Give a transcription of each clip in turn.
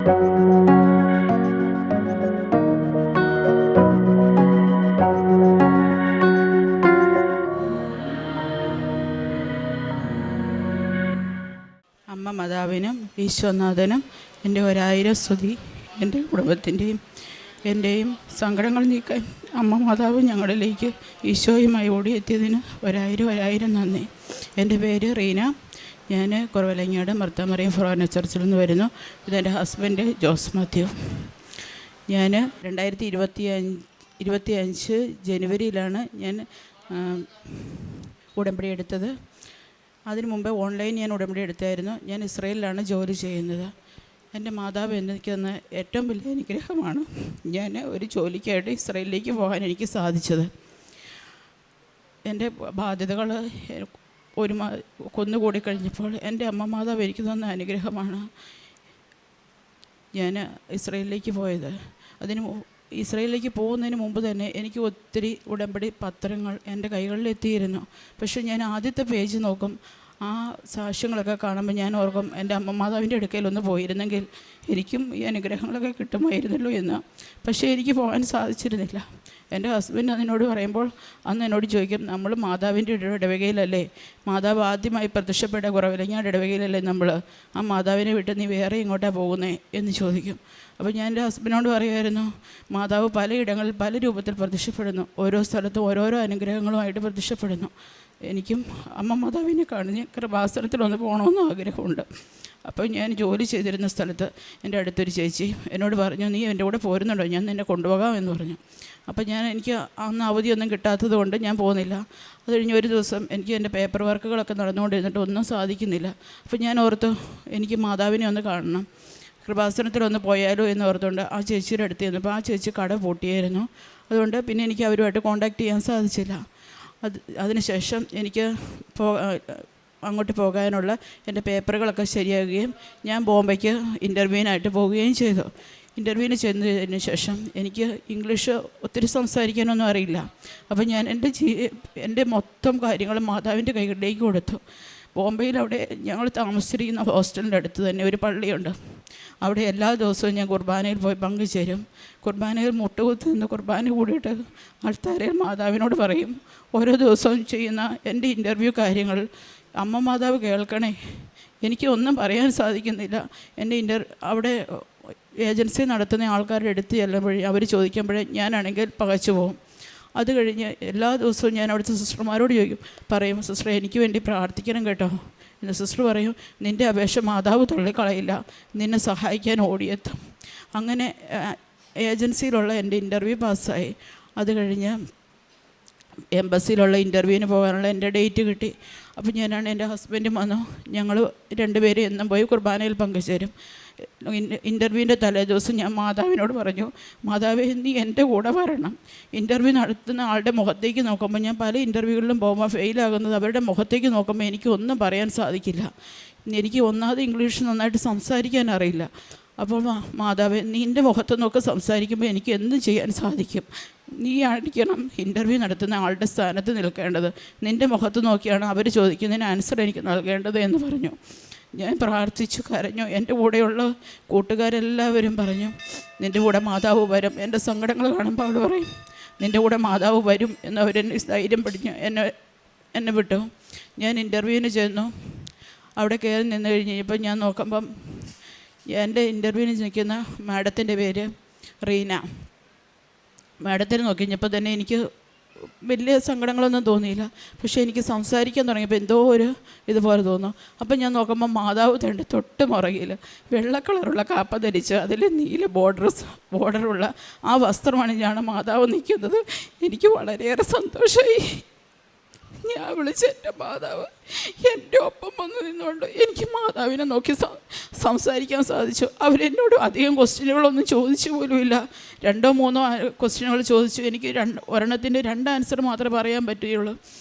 അമ്മ മാതാവിനും ഈശോനാഥനും എൻ്റെ 1000 സ്തുതി. എൻ്റെ കുടുംബത്തിൻ്റെയും എൻ്റെയും സങ്കടങ്ങൾ നീക്കാൻ അമ്മ മാതാവ് ഞങ്ങളിലേക്ക് ഈശോയുമായി ഓടിയെത്തിയതിന് 1000 നന്ദി. എൻ്റെ പേര് റീന. ഞാൻ കുറവലങ്ങാട് മർത്താമറിയം ഫൊറോന ചർച്ചിൽ നിന്ന് വരുന്നു. ഇതെൻ്റെ ഹസ്ബൻഡ് ജോസ് മാത്യു. ഞാൻ 2025 ജനുവരിയിലാണ് ഞാൻ ഉടമ്പടി എടുത്തത്. അതിനു മുമ്പ് ഓൺലൈൻ ഞാൻ ഉടമ്പടി എടുത്തായിരുന്നു. ഞാൻ ഇസ്രയേലിലാണ് ജോലി ചെയ്യുന്നത്. എൻ്റെ മാതാവ് എനിക്ക് തന്ന ഏറ്റവും വലിയ അനുഗ്രഹമാണ് ഞാൻ ഒരു ജോലിക്കായിട്ട് ഇസ്രയേലിലേക്ക് പോകാൻ എനിക്ക് സാധിച്ചത്. എൻ്റെ ബാധ്യതകൾ കൊന്നുകൂടി കഴിഞ്ഞപ്പോൾ എൻ്റെ അമ്മ മാതാവ് എനിക്ക് തന്ന അനുഗ്രഹമാണ് ഞാൻ ഇസ്രയേലിലേക്ക് പോയത്. ഇസ്രയേലിലേക്ക് പോകുന്നതിന് മുമ്പ് തന്നെ എനിക്ക് ഒത്തിരി ഉടമ്പടി പത്രങ്ങൾ എൻ്റെ കൈകളിലെത്തിയിരുന്നു. പക്ഷേ ഞാൻ ആദ്യത്തെ പേജ് നോക്കും, ആ സാക്ഷ്യങ്ങളൊക്കെ കാണുമ്പോൾ ഞാൻ ഓർക്കും എൻ്റെ അമ്മ മാതാവിൻ്റെ അടുക്കലൊന്ന് പോയിരുന്നെങ്കിൽ എനിക്കും ഈ അനുഗ്രഹങ്ങളൊക്കെ കിട്ടുമായിരുന്നല്ലോ എന്ന്. പക്ഷേ എനിക്ക് പോകാൻ സാധിച്ചിരുന്നില്ല. എൻ്റെ ഹസ്ബൻഡ് അതിനോട് പറയുമ്പോൾ അന്ന് എന്നോട് ചോദിക്കും, നമ്മൾ മാതാവിൻ്റെ ഇടവകയിലല്ലേ, മാതാവ് ആദ്യമായി പ്രത്യക്ഷപ്പെട്ട കുറവിലങ്ങാട് ഇടവകയിലല്ലേ നമ്മൾ, ആ മാതാവിനെ വിട്ട് നീ വേറെ ഇങ്ങോട്ടാണ് പോകുന്നേ എന്ന് ചോദിക്കും. അപ്പോൾ ഞാൻ എൻ്റെ ഹസ്ബൻഡിനോട് പറയുമായിരുന്നു, മാതാവ് പലയിടങ്ങളിൽ പല രൂപത്തിൽ പ്രത്യക്ഷപ്പെടുന്നു, ഓരോ സ്ഥലത്തും ഓരോരോ അനുഗ്രഹങ്ങളുമായിട്ട് പ്രത്യക്ഷപ്പെടുന്നു. എനിക്കും അമ്മ മാതാവിനെ കാണുന്ന കൃപാസനത്തിലൊന്ന് പോകണമെന്ന് ആഗ്രഹമുണ്ട്. അപ്പോൾ ഞാൻ ജോലി ചെയ്തിരുന്ന സ്ഥലത്ത് എൻ്റെ അടുത്തൊരു ചേച്ചി എന്നോട് പറഞ്ഞു, നീ എൻ്റെ കൂടെ പോരുന്നുണ്ടോ, ഞാൻ നിന്നെ കൊണ്ടുപോകാം എന്ന് പറഞ്ഞു. അപ്പോൾ എനിക്ക് അന്ന് അവധിയൊന്നും കിട്ടാത്തത് കൊണ്ട് ഞാൻ പോകുന്നില്ല. അത് കഴിഞ്ഞ് ഒരു ദിവസം എനിക്ക് എൻ്റെ പേപ്പർ വർക്കുകളൊക്കെ നടന്നുകൊണ്ടിരുന്നിട്ട് ഒന്നും സാധിക്കുന്നില്ല. അപ്പോൾ ഞാൻ ഓർത്തു, എനിക്ക് മാതാവിനെ ഒന്ന് കാണണം, കൃപാസനത്തിലൊന്ന് പോയാലോ എന്ന് ഓർത്തുകൊണ്ട് ആ ചേച്ചിയുടെ അടുത്ത് ചെന്നപ്പോൾ ആ ചേച്ചി കട പൂട്ടിയായിരുന്നു. അതുകൊണ്ട് പിന്നെ എനിക്ക് അവരുമായിട്ട് കോൺടാക്റ്റ് ചെയ്യാൻ സാധിച്ചില്ല. അതിനുശേഷം എനിക്ക് അങ്ങോട്ട് പോകാനുള്ള എൻ്റെ പേപ്പറുകളൊക്കെ ശരിയാകുകയും ഞാൻ ബോംബെക്ക് ഇൻ്റർവ്യൂവിനായിട്ട് പോവുകയും ചെയ്തു. ഇൻ്റർവ്യൂവിന് ചെന്നതിന് ശേഷം എനിക്ക് ഇംഗ്ലീഷ് ഒത്തിരി സംസാരിക്കാനൊന്നും അറിയില്ല. അപ്പോൾ ഞാൻ എൻ്റെ മൊത്തം കാര്യങ്ങളും മാതാവിൻ്റെ കൈകളിലേക്ക് കൊടുത്തു. ബോംബെയിൽ അവിടെ ഞങ്ങൾ താമസിച്ചിരിക്കുന്ന ഹോസ്റ്റലിൻ്റെ അടുത്ത് തന്നെ ഒരു പള്ളിയുണ്ട്. അവിടെ എല്ലാ ദിവസവും ഞാൻ കുർബാനയിൽ പോയി പങ്കുചേരും. കുർബാനയിൽ മുട്ടുകുത്തി നിന്ന് കുർബാന കൂടിയിട്ട് ആൾക്കാരെ മാതാവിനോട് പറയും, ഓരോ ദിവസവും ചെയ്യുന്ന എൻ്റെ ഇൻ്റർവ്യൂ കാര്യങ്ങൾ അമ്മ മാതാവ് കേൾക്കണേ. എനിക്ക് ഒന്നും പറയാൻ സാധിക്കുന്നില്ല. എൻ്റെ അവിടെ ഏജൻസി നടത്തുന്ന ആൾക്കാരുടെ അടുത്ത് ചെല്ലുമ്പോഴേ അവർ ചോദിക്കുമ്പോഴേ ഞാനാണെങ്കിൽ പകച്ചു പോകും. അത് കഴിഞ്ഞ് എല്ലാ ദിവസവും ഞാൻ അവിടുത്തെ സിസ്റ്റർമാരോട് പറയും, സിസ്റ്റർ എനിക്ക് വേണ്ടി പ്രാർത്ഥിക്കണം കേട്ടോ എന്ന്. സിസ്റ്റർ പറയും, നിൻ്റെ അപേക്ഷ മാതാവ് തള്ളിക്കളയില്ല, നിന്നെ സഹായിക്കാൻ ഓടിയെത്തും. അങ്ങനെ ഏജൻസിയിലുള്ള എൻ്റെ ഇൻ്റർവ്യൂ പാസ്സായി. അത് കഴിഞ്ഞ് എംബസിയിലുള്ള ഇൻ്റർവ്യൂവിന് പോകാനുള്ള എൻ്റെ ഡേറ്റ് കിട്ടി. അപ്പോൾ ഞാനാണ് എൻ്റെ ഹസ്ബൻഡും വന്നു. ഞങ്ങൾ രണ്ടുപേരും എന്നും പോയി കുർബാനയിൽ പങ്കുചേരും. ഇൻ്റർവ്യൂവിൻ്റെ തലേ ദിവസം ഞാൻ മാതാവിനോട് പറഞ്ഞു, മാതാവേ നീ എൻ്റെ കൂടെ വരണം. ഇൻ്റർവ്യൂ നടത്തുന്ന ആളുടെ മുഖത്തേക്ക് നോക്കുമ്പോൾ, ഞാൻ പല ഇൻ്റർവ്യൂകളിലും പോകുമ്പോൾ ഫെയിലാകുന്നത് അവരുടെ മുഖത്തേക്ക് നോക്കുമ്പോൾ എനിക്ക് ഒന്നും പറയാൻ സാധിക്കില്ല. എനിക്ക് ഒന്നാമത് ഇംഗ്ലീഷ് നന്നായിട്ട് സംസാരിക്കാൻ അറിയില്ല. അപ്പോൾ മാതാവേ നിൻ്റെ മുഖത്ത് നോക്കി സംസാരിക്കുമ്പോൾ എനിക്ക് എന്തും ചെയ്യാൻ സാധിക്കും. നീ ആയിരിക്കണം ഇൻ്റർവ്യൂ നടത്തുന്ന ആളുടെ സ്ഥാനത്ത് നിൽക്കേണ്ടത്. നിൻ്റെ മുഖത്ത് നോക്കിയാണ് അവർ ചോദിക്കുന്നതിന് ആൻസർ എനിക്ക് നൽകേണ്ടത് എന്ന് പറഞ്ഞു. ഞാൻ പ്രാർത്ഥിച്ചു, കരഞ്ഞു. എൻ്റെ കൂടെയുള്ള കൂട്ടുകാരെല്ലാവരും പറഞ്ഞു, നിൻ്റെ കൂടെ മാതാവ് വരും. എൻ്റെ സങ്കടങ്ങൾ കാണുമ്പോൾ അവൾ പറയും, നിൻ്റെ കൂടെ മാതാവ് വരും എന്നവരെന്നെ ധൈര്യം പിടിഞ്ഞു എന്നെ വിട്ടു. ഞാൻ ഇൻ്റർവ്യൂവിന് ചെന്നു. അവിടെ കയറി നിന്ന് കഴിഞ്ഞപ്പോൾ ഞാൻ നോക്കുമ്പം എൻ്റെ ഇൻ്റർവ്യൂവിന് നിൽക്കുന്ന മാഡത്തിൻ്റെ പേര് റീന. മാഡത്തിനെ നോക്കി കഴിഞ്ഞപ്പോൾ തന്നെ എനിക്ക് വലിയ സങ്കടങ്ങളൊന്നും തോന്നിയില്ല. പക്ഷേ എനിക്ക് സംസാരിക്കാൻ തുടങ്ങിയപ്പോൾ എന്തോ ഒരു ഇതുപോലെ തോന്നും. അപ്പം ഞാൻ നോക്കുമ്പോൾ മാതാവ് തൻ്റെ തൊട്ട് മുറകിൽ വെള്ള കളറുള്ള കാപ്പ ധരിച്ച് അതിൽ നീല ബോർഡറുള്ള ആ വസ്ത്രമണിഞ്ഞാണ് മാതാവ് നിൽക്കുന്നത്. എനിക്ക് വളരെയേറെ സന്തോഷമായി. ഞാൻ വിളിച്ച എൻ്റെ മാതാവ് എൻ്റെ ഒപ്പം വന്ന് നിന്നുകൊണ്ട് എനിക്ക് മാതാവിനെ നോക്കി സംസാരിക്കാൻ സാധിച്ചു. അവരെന്നോട് അധികം ക്വസ്റ്റ്യനുകളൊന്നും ചോദിച്ചു പോലുമില്ല. 2 3 ക്വസ്റ്റ്യനുകൾ ചോദിച്ചു. എനിക്ക് ഒരെണ്ണത്തിൻ്റെ 2 ആൻസർ മാത്രമേ പറയാൻ പറ്റുകയുള്ളൂ.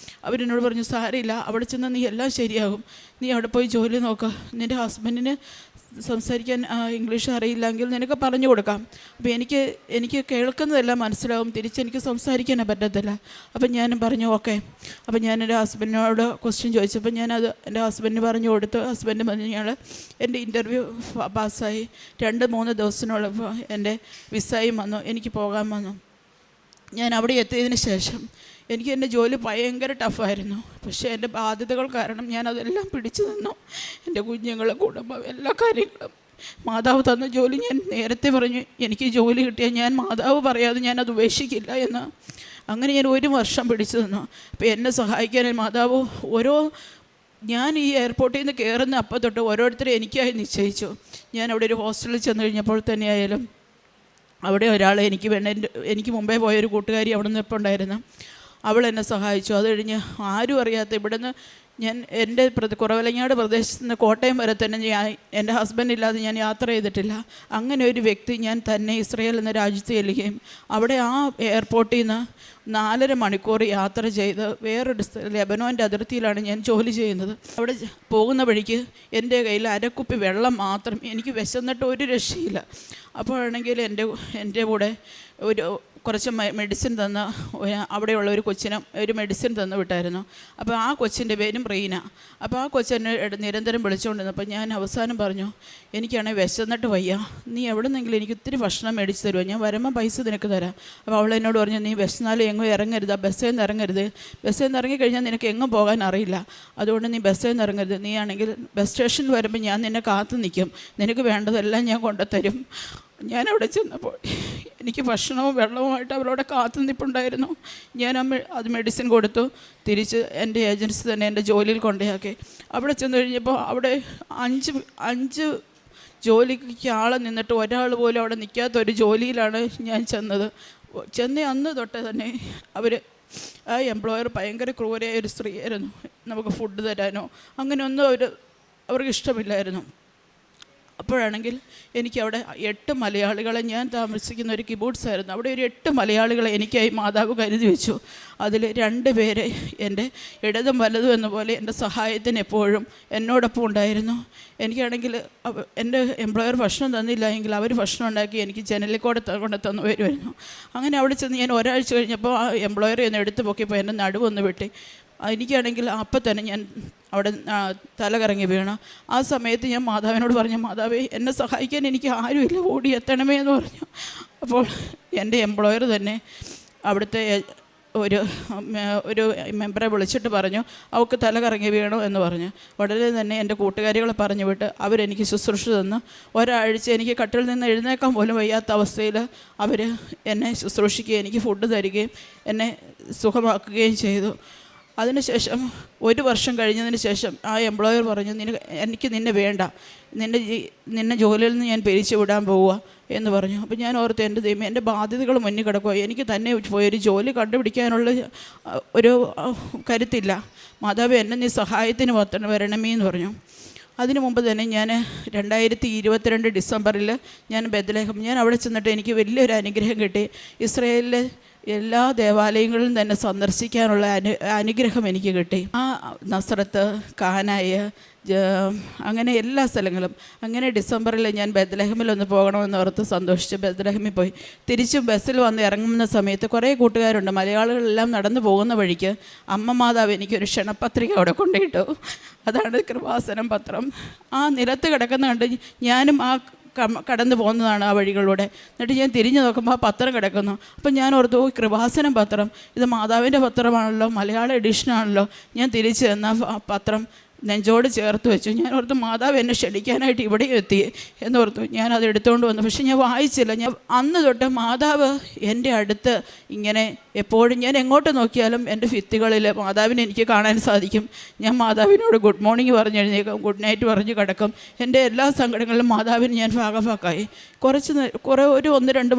അവരെന്നോട് പറഞ്ഞു, സാരമില്ല, അവിടെ ചെന്നാൽ നീ എല്ലാം ശരിയാകും, നീ അവിടെ പോയി ജോലി നോക്കുക, നിൻ്റെ ഹസ്ബൻഡിന് സംസാരിക്കാൻ ഇംഗ്ലീഷ് അറിയില്ലെങ്കിൽ നിനക്ക് പറഞ്ഞു കൊടുക്കാം. അപ്പോൾ എനിക്ക് കേൾക്കുന്നതെല്ലാം മനസ്സിലാവും, തിരിച്ചെനിക്ക് സംസാരിക്കാനേ പറ്റത്തില്ല. അപ്പം ഞാനും പറഞ്ഞു ഓക്കെ. അപ്പം ഞാൻ എൻ്റെ ഹസ്ബൻഡിനോട് ക്വസ്റ്റ്യൻ ചോദിച്ചപ്പോൾ ഞാനത് എൻ്റെ ഹസ്ബൻഡിന് പറഞ്ഞു കൊടുത്തു. ഹസ്ബൻഡ് പറഞ്ഞു ഞങ്ങൾ എൻ്റെ ഇൻ്റർവ്യൂ പാസ്സായി 2-3 ദിവസത്തിനുള്ളിൽ എൻ്റെ വിസയും വന്നു, എനിക്ക് പോകാൻ വന്നു. ഞാൻ അവിടെ എത്തിയതിന് ശേഷം എനിക്ക് എൻ്റെ ജോലി ഭയങ്കര ടഫായിരുന്നു. പക്ഷേ എൻ്റെ ബാധ്യതകൾ കാരണം ഞാനതെല്ലാം പിടിച്ചു നിന്നു. എൻ്റെ കുഞ്ഞുങ്ങളെ, കുടുംബം, എല്ലാ കാര്യങ്ങളും മാതാവ് തന്ന ജോലി ഞാൻ നേരത്തെ പറഞ്ഞു, എനിക്ക് ജോലി കിട്ടിയാൽ ഞാൻ മാതാവ് പറയാതെ ഞാനത് ഉപേക്ഷിക്കില്ല എന്ന്. അങ്ങനെ ഞാൻ 1 വർഷം പിടിച്ചു നിന്നു. അപ്പോൾ എന്നെ സഹായിക്കാൻ മാതാവ് ഞാൻ ഈ എയർപോർട്ടിൽ നിന്ന് കയറുന്ന അപ്പം തൊട്ട് ഓരോരുത്തരെ എനിക്കായി നിശ്ചയിച്ചു. ഞാൻ അവിടെ ഒരു ഹോസ്റ്റലിൽ ചെന്ന് കഴിഞ്ഞപ്പോൾ തന്നെയായാലും അവിടെ ഒരാൾ എനിക്ക് മുമ്പേ പോയൊരു കൂട്ടുകാരി അവിടെ നിന്ന് ഇപ്പോൾ ഉണ്ടായിരുന്നു, അവൾ എന്നെ സഹായിച്ചു. അത് കഴിഞ്ഞ് ആരും അറിയാത്ത ഇവിടുന്ന് ഞാൻ എൻ്റെ കുറവലങ്ങാട് പ്രദേശത്ത് നിന്ന് കോട്ടയം വരെ തന്നെ എൻ്റെ ഹസ്ബൻഡ് ഇല്ലാതെ ഞാൻ യാത്ര ചെയ്തിട്ടില്ല. അങ്ങനെ ഒരു വ്യക്തി ഞാൻ തന്നെ ഇസ്രയേൽ എന്ന രാജ്യത്ത് ചെല്ലുകയും അവിടെ ആ എയർപോർട്ടിൽ നിന്ന് 4.5 മണിക്കൂർ യാത്ര ചെയ്ത് വേറൊരു ലെബനോൻ്റെ അതിർത്തിയിലാണ് ഞാൻ ജോലി ചെയ്യുന്നത്. അവിടെ പോകുന്ന വഴിക്ക് എൻ്റെ കയ്യിൽ അരക്കുപ്പി വെള്ളം മാത്രം, എനിക്ക് വിശന്നിട്ട് ഒരു രക്ഷയില്ല. അപ്പോഴാണെങ്കിൽ എൻ്റെ കൂടെ കുറച്ച് മെഡിസിൻ തന്ന അവിടെയുള്ള ഒരു കൊച്ചിന് ഒരു മെഡിസിൻ തന്നു വിട്ടായിരുന്നു. അപ്പോൾ ആ കൊച്ചിൻ്റെ പേരും റീന. അപ്പോൾ ആ കൊച്ചിനെ നിരന്തരം വിളിച്ചുകൊണ്ടിരുന്നപ്പോൾ ഞാൻ അവസാനം പറഞ്ഞു, എനിക്കാണെങ്കിൽ വിശന്നിട്ട് വയ്യ, നീ എവിടെ നിന്നെങ്കിലും എനിക്ക് ഇത്തിരി ഭക്ഷണം മേടിച്ച് തരുമോ, ഞാൻ വരുമ്പോൾ പൈസ നിനക്ക് തരാം. അപ്പോൾ അവൾ എന്നോട് പറഞ്ഞു, നീ വിശന്നാലും എങ്ങും ഇറങ്ങരുത്, ബസ്സിൽ നിന്ന് ഇറങ്ങരുത്, ബസ്സിൽ നിന്ന് ഇറങ്ങിക്കഴിഞ്ഞാൽ നിനക്ക് എങ്ങും പോകാൻ അറിയില്ല, അതുകൊണ്ട് നീ ബസ്സിൽ നിന്ന് ഇറങ്ങരുത്, നീ ആണെങ്കിൽ ബസ് സ്റ്റേഷനിൽ വരുമ്പോൾ ഞാൻ നിന്നെ കാത്തു നിൽക്കും, നിനക്ക് വേണ്ടതെല്ലാം ഞാൻ കൊണ്ടുത്തരും. ഞാനവിടെ ചെന്നപ്പോൾ എനിക്ക് ഭക്ഷണവും വെള്ളവുമായിട്ട് അവരവിടെ കാത്തു നിൽപ്പുണ്ടായിരുന്നു. ഞാൻ അത് മെഡിസിൻ കൊടുത്തു, തിരിച്ച് എൻ്റെ ഏജൻസി തന്നെ എൻ്റെ ജോലിയിൽ കൊണ്ടുപോയി. അവിടെ ചെന്ന് കഴിഞ്ഞപ്പോൾ അവിടെ 5 ജോലിക്ക് ആളെ നിന്നിട്ട് ഒരാൾ പോലും അവിടെ നിൽക്കാത്തൊരു ജോലിയിലാണ് ഞാൻ ചെന്ന അന്ന് തൊട്ട് തന്നെ ആ എംപ്ലോയർ ഭയങ്കര ക്രൂരമായ ഒരു സ്ത്രീയായിരുന്നു. നമുക്ക് ഫുഡ് തരാനോ അങ്ങനെയൊന്നും അവർക്ക് ഇഷ്ടമില്ലായിരുന്നു. അപ്പോഴാണെങ്കിൽ എനിക്കവിടെ 8 മലയാളികളെ, ഞാൻ താമസിക്കുന്ന ഒരു കിബൂട്ട്സ് ആയിരുന്നു, അവിടെ ഒരു 8 മലയാളികളെ എനിക്കായി മാതാവ് കരുതി വെച്ചു. അതിൽ 2 പേര് എൻ്റെ ഇടതും വലതും എന്ന പോലെ എൻ്റെ സഹായത്തിന് എപ്പോഴും എന്നോടൊപ്പം ഉണ്ടായിരുന്നു. എനിക്കാണെങ്കിൽ എൻ്റെ എംപ്ലോയർ ഭക്ഷണം തന്നില്ല എങ്കിൽ അവർ ഭക്ഷണം ഉണ്ടാക്കി എനിക്ക് ജനലിൽ കൊണ്ട് തന്നു വരുമായിരുന്നു. അങ്ങനെ അവിടെ ചെന്ന് ഞാൻ ഒരാഴ്ച കഴിഞ്ഞപ്പോൾ ആ എംപ്ലോയറെ ഒന്ന് എടുത്തു പൊക്കിയപ്പോൾ എൻ്റെ നടുവൊന്ന് വെട്ടി. എനിക്കാണെങ്കിൽ അപ്പം തന്നെ ഞാൻ അവിടെ തല കറങ്ങി വീണു. ആ സമയത്ത് ഞാൻ മാതാവിനോട് പറഞ്ഞു, മാതാവേ എന്നെ സഹായിക്കാൻ എനിക്ക് ആരുമില്ല, ഓടി എത്തണമേ എന്ന് പറഞ്ഞു. അപ്പോൾ എൻ്റെ എംപ്ലോയർ തന്നെ അവിടുത്തെ ഒരു മെമ്പറെ വിളിച്ചിട്ട് പറഞ്ഞു, അവൾക്ക് തല കറങ്ങി വീണു എന്ന് പറഞ്ഞു. ഉടനെ തന്നെ എൻ്റെ കൂട്ടുകാരികളെ പറഞ്ഞു വിട്ട് അവരെനിക്ക് ശുശ്രൂഷ തന്നു. ഒരാഴ്ച എനിക്ക് കട്ടിൽ നിന്ന് എഴുന്നേക്കാൻ പോലും വയ്യാത്ത അവസ്ഥയിൽ അവർ എന്നെ ശുശ്രൂഷിക്കുകയും എനിക്ക് ഫുഡ് തരികയും എന്നെ സുഖമാക്കുകയും ചെയ്തു. അതിനുശേഷം 1 വർഷം കഴിഞ്ഞതിന് ശേഷം ആ എംപ്ലോയർ പറഞ്ഞു, എനിക്ക് നിന്നെ വേണ്ട, നിന്നെ ജോലിയിൽ നിന്ന് ഞാൻ പിരിച്ചു വിടാൻ പോവുക എന്ന് പറഞ്ഞു. അപ്പോൾ ഞാൻ ഓർത്ത്, എൻ്റെ ദൈവം, എൻ്റെ ബാധ്യതകൾ മുന്നിൽ കിടക്കുക, എനിക്ക് തന്നെ പോയൊരു ജോലി കണ്ടുപിടിക്കാനുള്ള ഒരു കരുത്തില്ല, മാതാവ് എന്നെ നീ സഹായത്തിന് വരണമേ എന്ന് പറഞ്ഞു. അതിനു മുമ്പ് തന്നെ ഞാൻ 2022 ഡിസംബറിൽ ഞാൻ ബെത്ലഹേം, ഞാൻ അവിടെ ചെന്നിട്ട് എനിക്ക് വലിയൊരു അനുഗ്രഹം കിട്ടി. ഇസ്രായേലിലെ എല്ലാ ദേവാലയങ്ങളിലും തന്നെ സന്ദർശിക്കാനുള്ള അനുഗ്രഹം എനിക്ക് കിട്ടി. ആ നസ്രത്ത്, കാനായ്, അങ്ങനെ എല്ലാ സ്ഥലങ്ങളും. അങ്ങനെ ഡിസംബറിൽ ഞാൻ ബെത്ലഹേമിലൊന്ന് പോകണമെന്ന് ഓർത്ത് സന്തോഷിച്ച് ബെത്ലഹേമിൽ പോയി. തിരിച്ചും ബസ്സിൽ വന്ന് ഇറങ്ങുന്ന സമയത്ത് കുറേ കൂട്ടുകാരുണ്ട്, മലയാളികളെല്ലാം നടന്നു പോകുന്ന വഴിക്ക് അമ്മ മാതാവ് എനിക്കൊരു ക്ഷണപത്രിക അവിടെ കൊണ്ടുപോയിട്ടു. അതാണ് കൃപാസനം പത്രം. ആ നിലത്ത് കിടക്കുന്ന കണ്ട് ഞാനും കടന്നു പോകുന്നതാണ് ആ വഴികളിലൂടെ. എന്നിട്ട് ഞാൻ തിരിഞ്ഞു നോക്കുമ്പോൾ ആ പത്രം കിടക്കുന്നു. അപ്പം ഞാൻ ഓർത്തു, കൃപാസനം പത്രം, ഇത് മാതാവിൻ്റെ പത്രമാണല്ലോ, മലയാള എഡിഷനാണല്ലോ. ഞാൻ തിരിച്ച് തന്ന ആ പത്രം നെഞ്ചോട് ചേർത്ത് വെച്ചു. ഞാൻ ഓർത്തു, മാതാവ് എന്നെ ക്ഷണിക്കാനായിട്ട് ഇവിടെ എത്തി എന്നോർത്തു. ഞാനത് എടുത്തുകൊണ്ട് വന്നു. പക്ഷെ ഞാൻ വായിച്ചില്ല. ഞാൻ അന്ന് തൊട്ട് മാതാവ് എൻ്റെ അടുത്ത് ഇങ്ങനെ എപ്പോഴും, ഞാൻ എങ്ങോട്ട് നോക്കിയാലും എൻ്റെ ഭിത്തികളിൽ മാതാവിനെ എനിക്ക് കാണാൻ സാധിക്കും. ഞാൻ മാതാവിനോട് ഗുഡ് മോർണിംഗ് പറഞ്ഞ് എഴുന്നേക്കും, ഗുഡ് നൈറ്റ് പറഞ്ഞ് കിടക്കും. എൻ്റെ എല്ലാ സങ്കടങ്ങളിലും മാതാവിന് ഞാൻ ഭാഗഭാക്കായി. ഒരു 1-2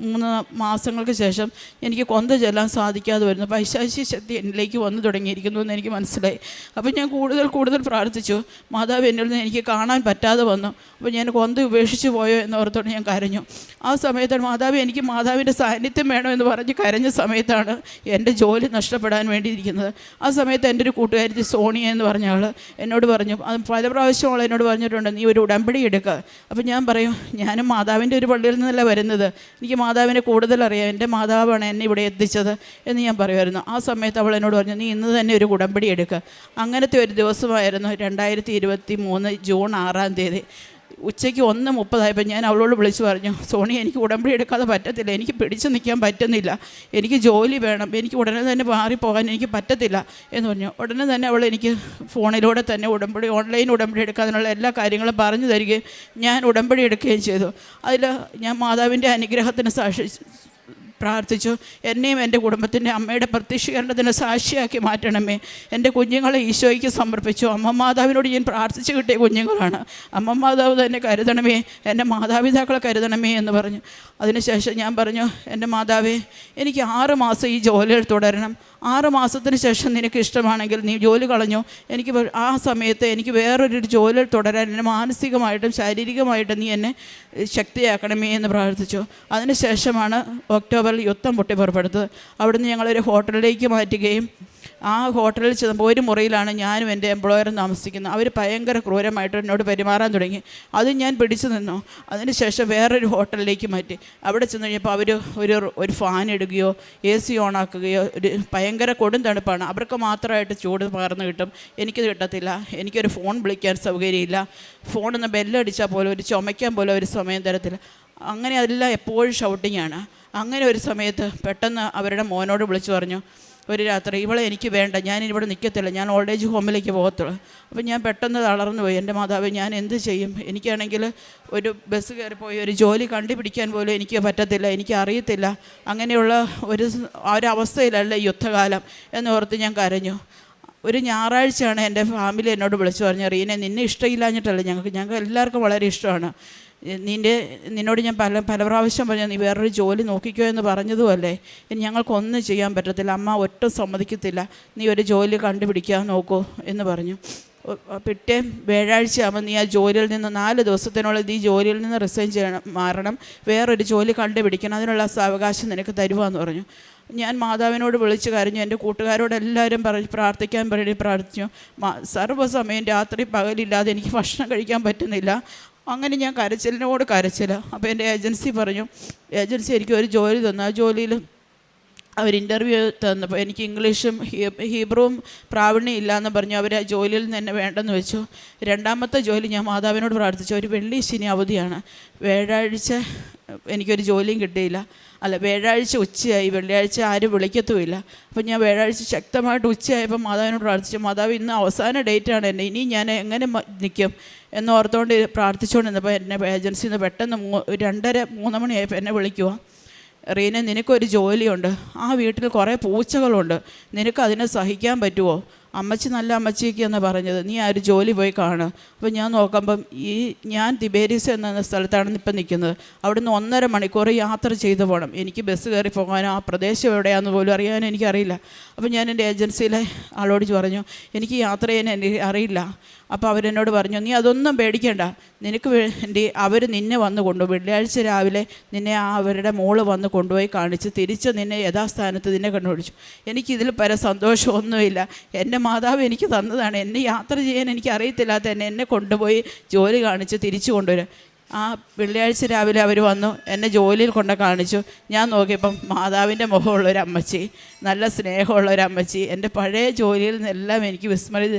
3 മാസങ്ങൾക്ക് ശേഷം എനിക്ക് കൊന്ത ചെല്ലാൻ സാധിക്കാതെ വരുന്നു. പൈശാചിക ശക്തി എന്നിലേക്ക് വന്നു തുടങ്ങിയിരിക്കുന്നു എന്ന് എനിക്ക് മനസ്സിലായി. അപ്പം ഞാൻ കൂടുതൽ കൂടുതൽ പ്രാർത്ഥിച്ചു. മാതാവ് എന്നിൽ നിന്ന് എനിക്ക് കാണാൻ പറ്റാതെ വന്നു. അപ്പോൾ ഞാൻ കൊന്ത ഉപേക്ഷിച്ച് പോയോ എന്നോർത്തോണ്ട് ഞാൻ കരഞ്ഞു. ആ സമയത്താണ് മാതാവ് എനിക്ക് മാതാവിൻ്റെ സാന്നിധ്യം വേണമെന്ന് പറഞ്ഞ് കരഞ്ഞ സമയത്താണ് എൻ്റെ ജോലി നഷ്ടപ്പെടാൻ വേണ്ടിയിരിക്കുന്നത്. ആ സമയത്ത് എൻ്റെ ഒരു കൂട്ടുകാരി സോണിയ എന്ന് പറഞ്ഞ ആൾ എന്നോട് പറഞ്ഞു, അത് പല പ്രാവശ്യം അവൾ എന്നോട് പറഞ്ഞിട്ടുണ്ട്, നീ ഒരു ഉടമ്പടി എടുക്കുക. അപ്പോൾ ഞാൻ പറയും, ഞാനും മാതാവിൻ്റെ ഒരു പള്ളിയിൽ നിന്നല്ല വരുന്നത്, എനിക്ക് മാതാവിനെ കൂടുതൽ അറിയാം, എൻ്റെ മാതാവാണ് എന്നെ ഇവിടെ എത്തിച്ചത് എന്ന് ഞാൻ പറയുമായിരുന്നു. ആ സമയത്ത് അവൾ എന്നോട് പറഞ്ഞു, നീ ഇന്ന് തന്നെ ഒരു ഉടമ്പടി എടുക്കുക. അങ്ങനത്തെ ഒരു ദിവസമായിരുന്നു 2023 ജൂൺ 6-ാം തീയതി ഉച്ചയ്ക്ക് 1:30 ഞാൻ അവളോട് വിളിച്ച് പറഞ്ഞു, സോണി എനിക്ക് ഉടമ്പടി എടുക്കാതെ പറ്റത്തില്ല, എനിക്ക് പിടിച്ചു നിൽക്കാൻ പറ്റുന്നില്ല, എനിക്ക് ജോലി വേണം, എനിക്ക് ഉടനെ തന്നെ മാറിപ്പോകാൻ എനിക്ക് പറ്റത്തില്ല എന്ന് പറഞ്ഞു. ഉടനെ തന്നെ അവൾ എനിക്ക് ഫോണിലൂടെ തന്നെ ഉടമ്പടി ഓൺലൈൻ ഉടമ്പടി എടുക്കാനുള്ള എല്ലാ കാര്യങ്ങളും പറഞ്ഞു തരികയും ഞാൻ ഉടമ്പടി എടുക്കുകയും ചെയ്തു. അതിൽ ഞാൻ മാതാവിൻ്റെ അനുഗ്രഹത്തിന് പ്രാർത്ഥിച്ചു. എന്നെയും എൻ്റെ കുടുംബത്തിൻ്റെ അമ്മയുടെ പ്രത്യക്ഷീകരണത്തിന് സാക്ഷിയാക്കി മാറ്റണമേ. എൻ്റെ കുഞ്ഞുങ്ങളെ ഈശോയ്ക്ക് സമർപ്പിച്ചു. അമ്മ മാതാവിനോട് ഞാൻ പ്രാർത്ഥിച്ചു കിട്ടിയ കുഞ്ഞുങ്ങളാണ്. അമ്മ മാതാവ് തന്നെ കരുതണമേ, എൻ്റെ മാതാപിതാക്കളെ കരുതണമേ എന്ന് പറഞ്ഞു. അതിനുശേഷം ഞാൻ പറഞ്ഞു, എൻ്റെ മാതാവേ, എനിക്ക് 6 മാസം ഈ ജോലിയിൽ തുടരണം. 6 മാസത്തിന് ശേഷം നിനക്ക് ഇഷ്ടമാണെങ്കിൽ നീ ജോലി കളഞ്ഞു. എനിക്ക് ആ സമയത്ത് എനിക്ക് വേറൊരു ജോലിയിൽ തുടരാൻ എന്നെ മാനസികമായിട്ടും ശാരീരികമായിട്ടും നീ എന്നെ ശക്തിയാക്കണമേ എന്ന് പ്രാർത്ഥിച്ചു. അതിനുശേഷമാണ് ഒക്ടോബറിൽ യുദ്ധം പൊട്ടി പുറപ്പെടുത്തത്. അവിടുന്ന് ഞങ്ങളൊരു ഹോട്ടലിലേക്ക് മാറ്റുകയും ആ ഹോട്ടലിൽ ചെന്നപ്പോൾ ഒരു മുറിയിലാണ് ഞാനും എൻ്റെ എംപ്ലോയറും താമസിക്കുന്നത്. അവർ ഭയങ്കര ക്രൂരമായിട്ട് എന്നോട് പെരുമാറാൻ തുടങ്ങി. അത് ഞാൻ പിടിച്ചു നിന്നു. അതിനുശേഷം വേറൊരു ഹോട്ടലിലേക്ക് മാറ്റി. അവിടെ ചെന്ന് കഴിഞ്ഞപ്പോൾ അവർ ഒരു ഫാൻ ഇടുകയോ AC ഓണാക്കുകയോ, ഒരു ഭയങ്കര കൊടും തണുപ്പാണ്, അവർക്ക് മാത്രമായിട്ട് ചൂട് പകർന്ന് കിട്ടും, എനിക്കത് കിട്ടത്തില്ല. എനിക്കൊരു ഫോൺ വിളിക്കാൻ സൗകര്യമില്ല, ഫോണൊന്ന് ബെല്ലടിച്ചാൽ പോലും ഒരു ചുമയ്ക്കാൻ പോലും ഒരു സമയം തരത്തില്ല. അങ്ങനെ അതെല്ലാം എപ്പോഴും ഷൗട്ടിങ്ങാണ്. അങ്ങനെ ഒരു സമയത്ത് പെട്ടെന്ന് അവരുടെ മോനോട് വിളിച്ചു പറഞ്ഞു, ഒരു രാത്രി, ഇവളെ എനിക്ക് വേണ്ട, ഞാനിവിടെ നിൽക്കത്തില്ല, ഞാൻ ഓൾഡ് ഏജ് ഹോമിലേക്ക് പോകത്തുള്ളൂ. അപ്പം ഞാൻ പെട്ടെന്ന് തളർന്നു പോയി. എൻ്റെ മാതാവ്, ഞാൻ എന്ത് ചെയ്യും? എനിക്കാണെങ്കിൽ ഒരു ബസ് കയറിപ്പോയി ഒരു ജോലി കണ്ടുപിടിക്കാൻ പോലും എനിക്ക് പറ്റത്തില്ല, എനിക്ക് അറിയത്തില്ല. അങ്ങനെയുള്ള ഒരവസ്ഥയിലല്ല യുദ്ധകാലം എന്നോർത്ത് ഞാൻ കരഞ്ഞു. ഒരു ഞായറാഴ്ചയാണ് എൻ്റെ ഫാമിലി എന്നോട് വിളിച്ചു പറഞ്ഞു, റീനെ, നിന്നെ ഇഷ്ടമില്ലാഞ്ഞിട്ടല്ല, ഞങ്ങൾക്ക് എല്ലാവർക്കും വളരെ ഇഷ്ടമാണ്. നിന്നോട് ഞാൻ പല പ്രാവശ്യം പറഞ്ഞു, നീ വേറൊരു ജോലി നോക്കിക്കോ എന്ന് പറഞ്ഞതുമല്ലേ, ഇനി ഞങ്ങൾക്കൊന്നും ചെയ്യാൻ പറ്റത്തില്ല, അമ്മ ഒട്ടും സമ്മതിക്കത്തില്ല, നീ ഒരു ജോലി കണ്ടുപിടിക്കാൻ നോക്കൂ എന്ന് പറഞ്ഞു. പിറ്റേ വ്യാഴാഴ്ചയാകുമ്പോൾ നീ ആ ജോലിയിൽ നിന്ന് 4 ദിവസത്തിനുള്ളിൽ നീ ജോലിയിൽ നിന്ന് റിസൈൻ ചെയ്യണം, മാറണം, വേറൊരു ജോലി കണ്ടുപിടിക്കണം, അതിനുള്ള അവകാശം നിനക്ക് തരുവാന്ന് പറഞ്ഞു. ഞാൻ മാതാവിനോട് വിളിച്ച് കരഞ്ഞു. എൻ്റെ കൂട്ടുകാരോടെല്ലാവരും പ്രാർത്ഥിക്കാൻ വേണ്ടി പ്രാർത്ഥിച്ചു. സർവ്വസമയം രാത്രി പകലില്ലാതെ എനിക്ക് ഭക്ഷണം കഴിക്കാൻ പറ്റുന്നില്ല. അങ്ങനെ ഞാൻ കരച്ചിലിനോട് കരച്ചില്ല. അപ്പോൾ എൻ്റെ ഏജൻസി പറഞ്ഞു, ഏജൻസി എനിക്ക് ഒരു ജോലി തന്നു. ആ ജോലിയിൽ അവർ ഇൻ്റർവ്യൂ തന്നപ്പോൾ എനിക്ക് ഇംഗ്ലീഷും ഹീബ്രുവും പ്രാവീണ്യം ഇല്ലയെന്ന് പറഞ്ഞു. അവർ ആ ജോലിയിൽ നിന്ന് എന്നെ വേണ്ടെന്ന് വെച്ചു. 2ാമത്തെ ജോലി ഞാൻ മാതാവിനോട് പ്രാർത്ഥിച്ചു. ഒരു വെള്ളി ശനി അവധിയാണ്. വ്യാഴാഴ്ച എനിക്കൊരു ജോലിയും കിട്ടിയില്ല. വ്യാഴാഴ്ച ഉച്ചയായി, വെള്ളിയാഴ്ച ആരും വിളിക്കത്തുമില്ല. അപ്പം ഞാൻ വ്യാഴാഴ്ച ശക്തമായിട്ട് ഉച്ചയായപ്പോൾ മാതാവിനോട് പ്രാർത്ഥിച്ചു, മാതാവ്, ഇന്ന് അവസാന ഡേറ്റാണ് എൻ്റെ, ഇനി ഞാൻ എങ്ങനെ നിൽക്കും എന്നോർത്തുകൊണ്ട് പ്രാർത്ഥിച്ചുകൊണ്ട് നിന്നപ്പോൾ എന്നെ ഏജൻസിയിൽ നിന്ന് പെട്ടെന്ന് 2:30-3 മണിയായപ്പോൾ എന്നെ വിളിക്കുക, റീന, നിനക്കൊരു ജോലിയുണ്ട്, ആ വീട്ടിൽ കുറേ പൂച്ചകളുണ്ട്, നിനക്ക് അതിനെ സഹിക്കാൻ പറ്റുമോ? അമ്മച്ചി നല്ല അമ്മച്ചിക്ക് എന്ന് പറഞ്ഞത്, നീ ആ ഒരു ജോലി പോയി കാണുക. അപ്പോൾ ഞാൻ നോക്കുമ്പം ഞാൻ തിബേരീസ് എന്ന സ്ഥലത്താണ് ഇപ്പം നിൽക്കുന്നത്. അവിടുന്ന് 1.5 മണിക്കൂർ യാത്ര ചെയ്തു പോകണം. എനിക്ക് ബസ് കയറി പോകാനോ ആ പ്രദേശം എവിടെയാണെന്ന് പോലും അറിയാനോ എനിക്കറിയില്ല. അപ്പോൾ ഞാൻ എൻ്റെ ഏജൻസിയിലെ ആളോട് പറഞ്ഞു, എനിക്ക് യാത്ര ചെയ്യാൻ എനിക്ക് അറിയില്ല. അപ്പോൾ അവരെന്നോട് പറഞ്ഞു, നീ അതൊന്നും പേടിക്കേണ്ട, നിനക്ക് വേണ്ടി അവർ നിന്നെ വന്ന് കൊണ്ടുപോയി, വെള്ളിയാഴ്ച രാവിലെ നിന്നെ അവരുടെ മോള് വന്ന് കൊണ്ടുപോയി കാണിച്ച് തിരിച്ച് നിന്നെ യഥാസ്ഥാനത്ത് നിന്നെ കണ്ടുപിടിച്ചു. എനിക്കിതിൽ സന്തോഷമൊന്നുമില്ല. എൻ്റെ മാതാവ് എനിക്ക് തന്നതാണ്. എന്നെ യാത്ര ചെയ്യാൻ എനിക്ക് അറിയത്തില്ലാത്ത എന്നെ കൊണ്ടുപോയി ജോലി കാണിച്ച് തിരിച്ചു കൊണ്ടുവരാം. ആ വെള്ളിയാഴ്ച രാവിലെ അവർ വന്നു, എന്നെ ജോലിയിൽ കൊണ്ട് കാണിച്ചു. ഞാൻ നോക്കിയപ്പം മാതാവിൻ്റെ മുഖമുള്ളൊരമ്മച്ചി, നല്ല സ്നേഹമുള്ളൊരമ്മച്ചി, എൻ്റെ പഴയ ജോലിയിൽ നിന്നെല്ലാം എനിക്ക്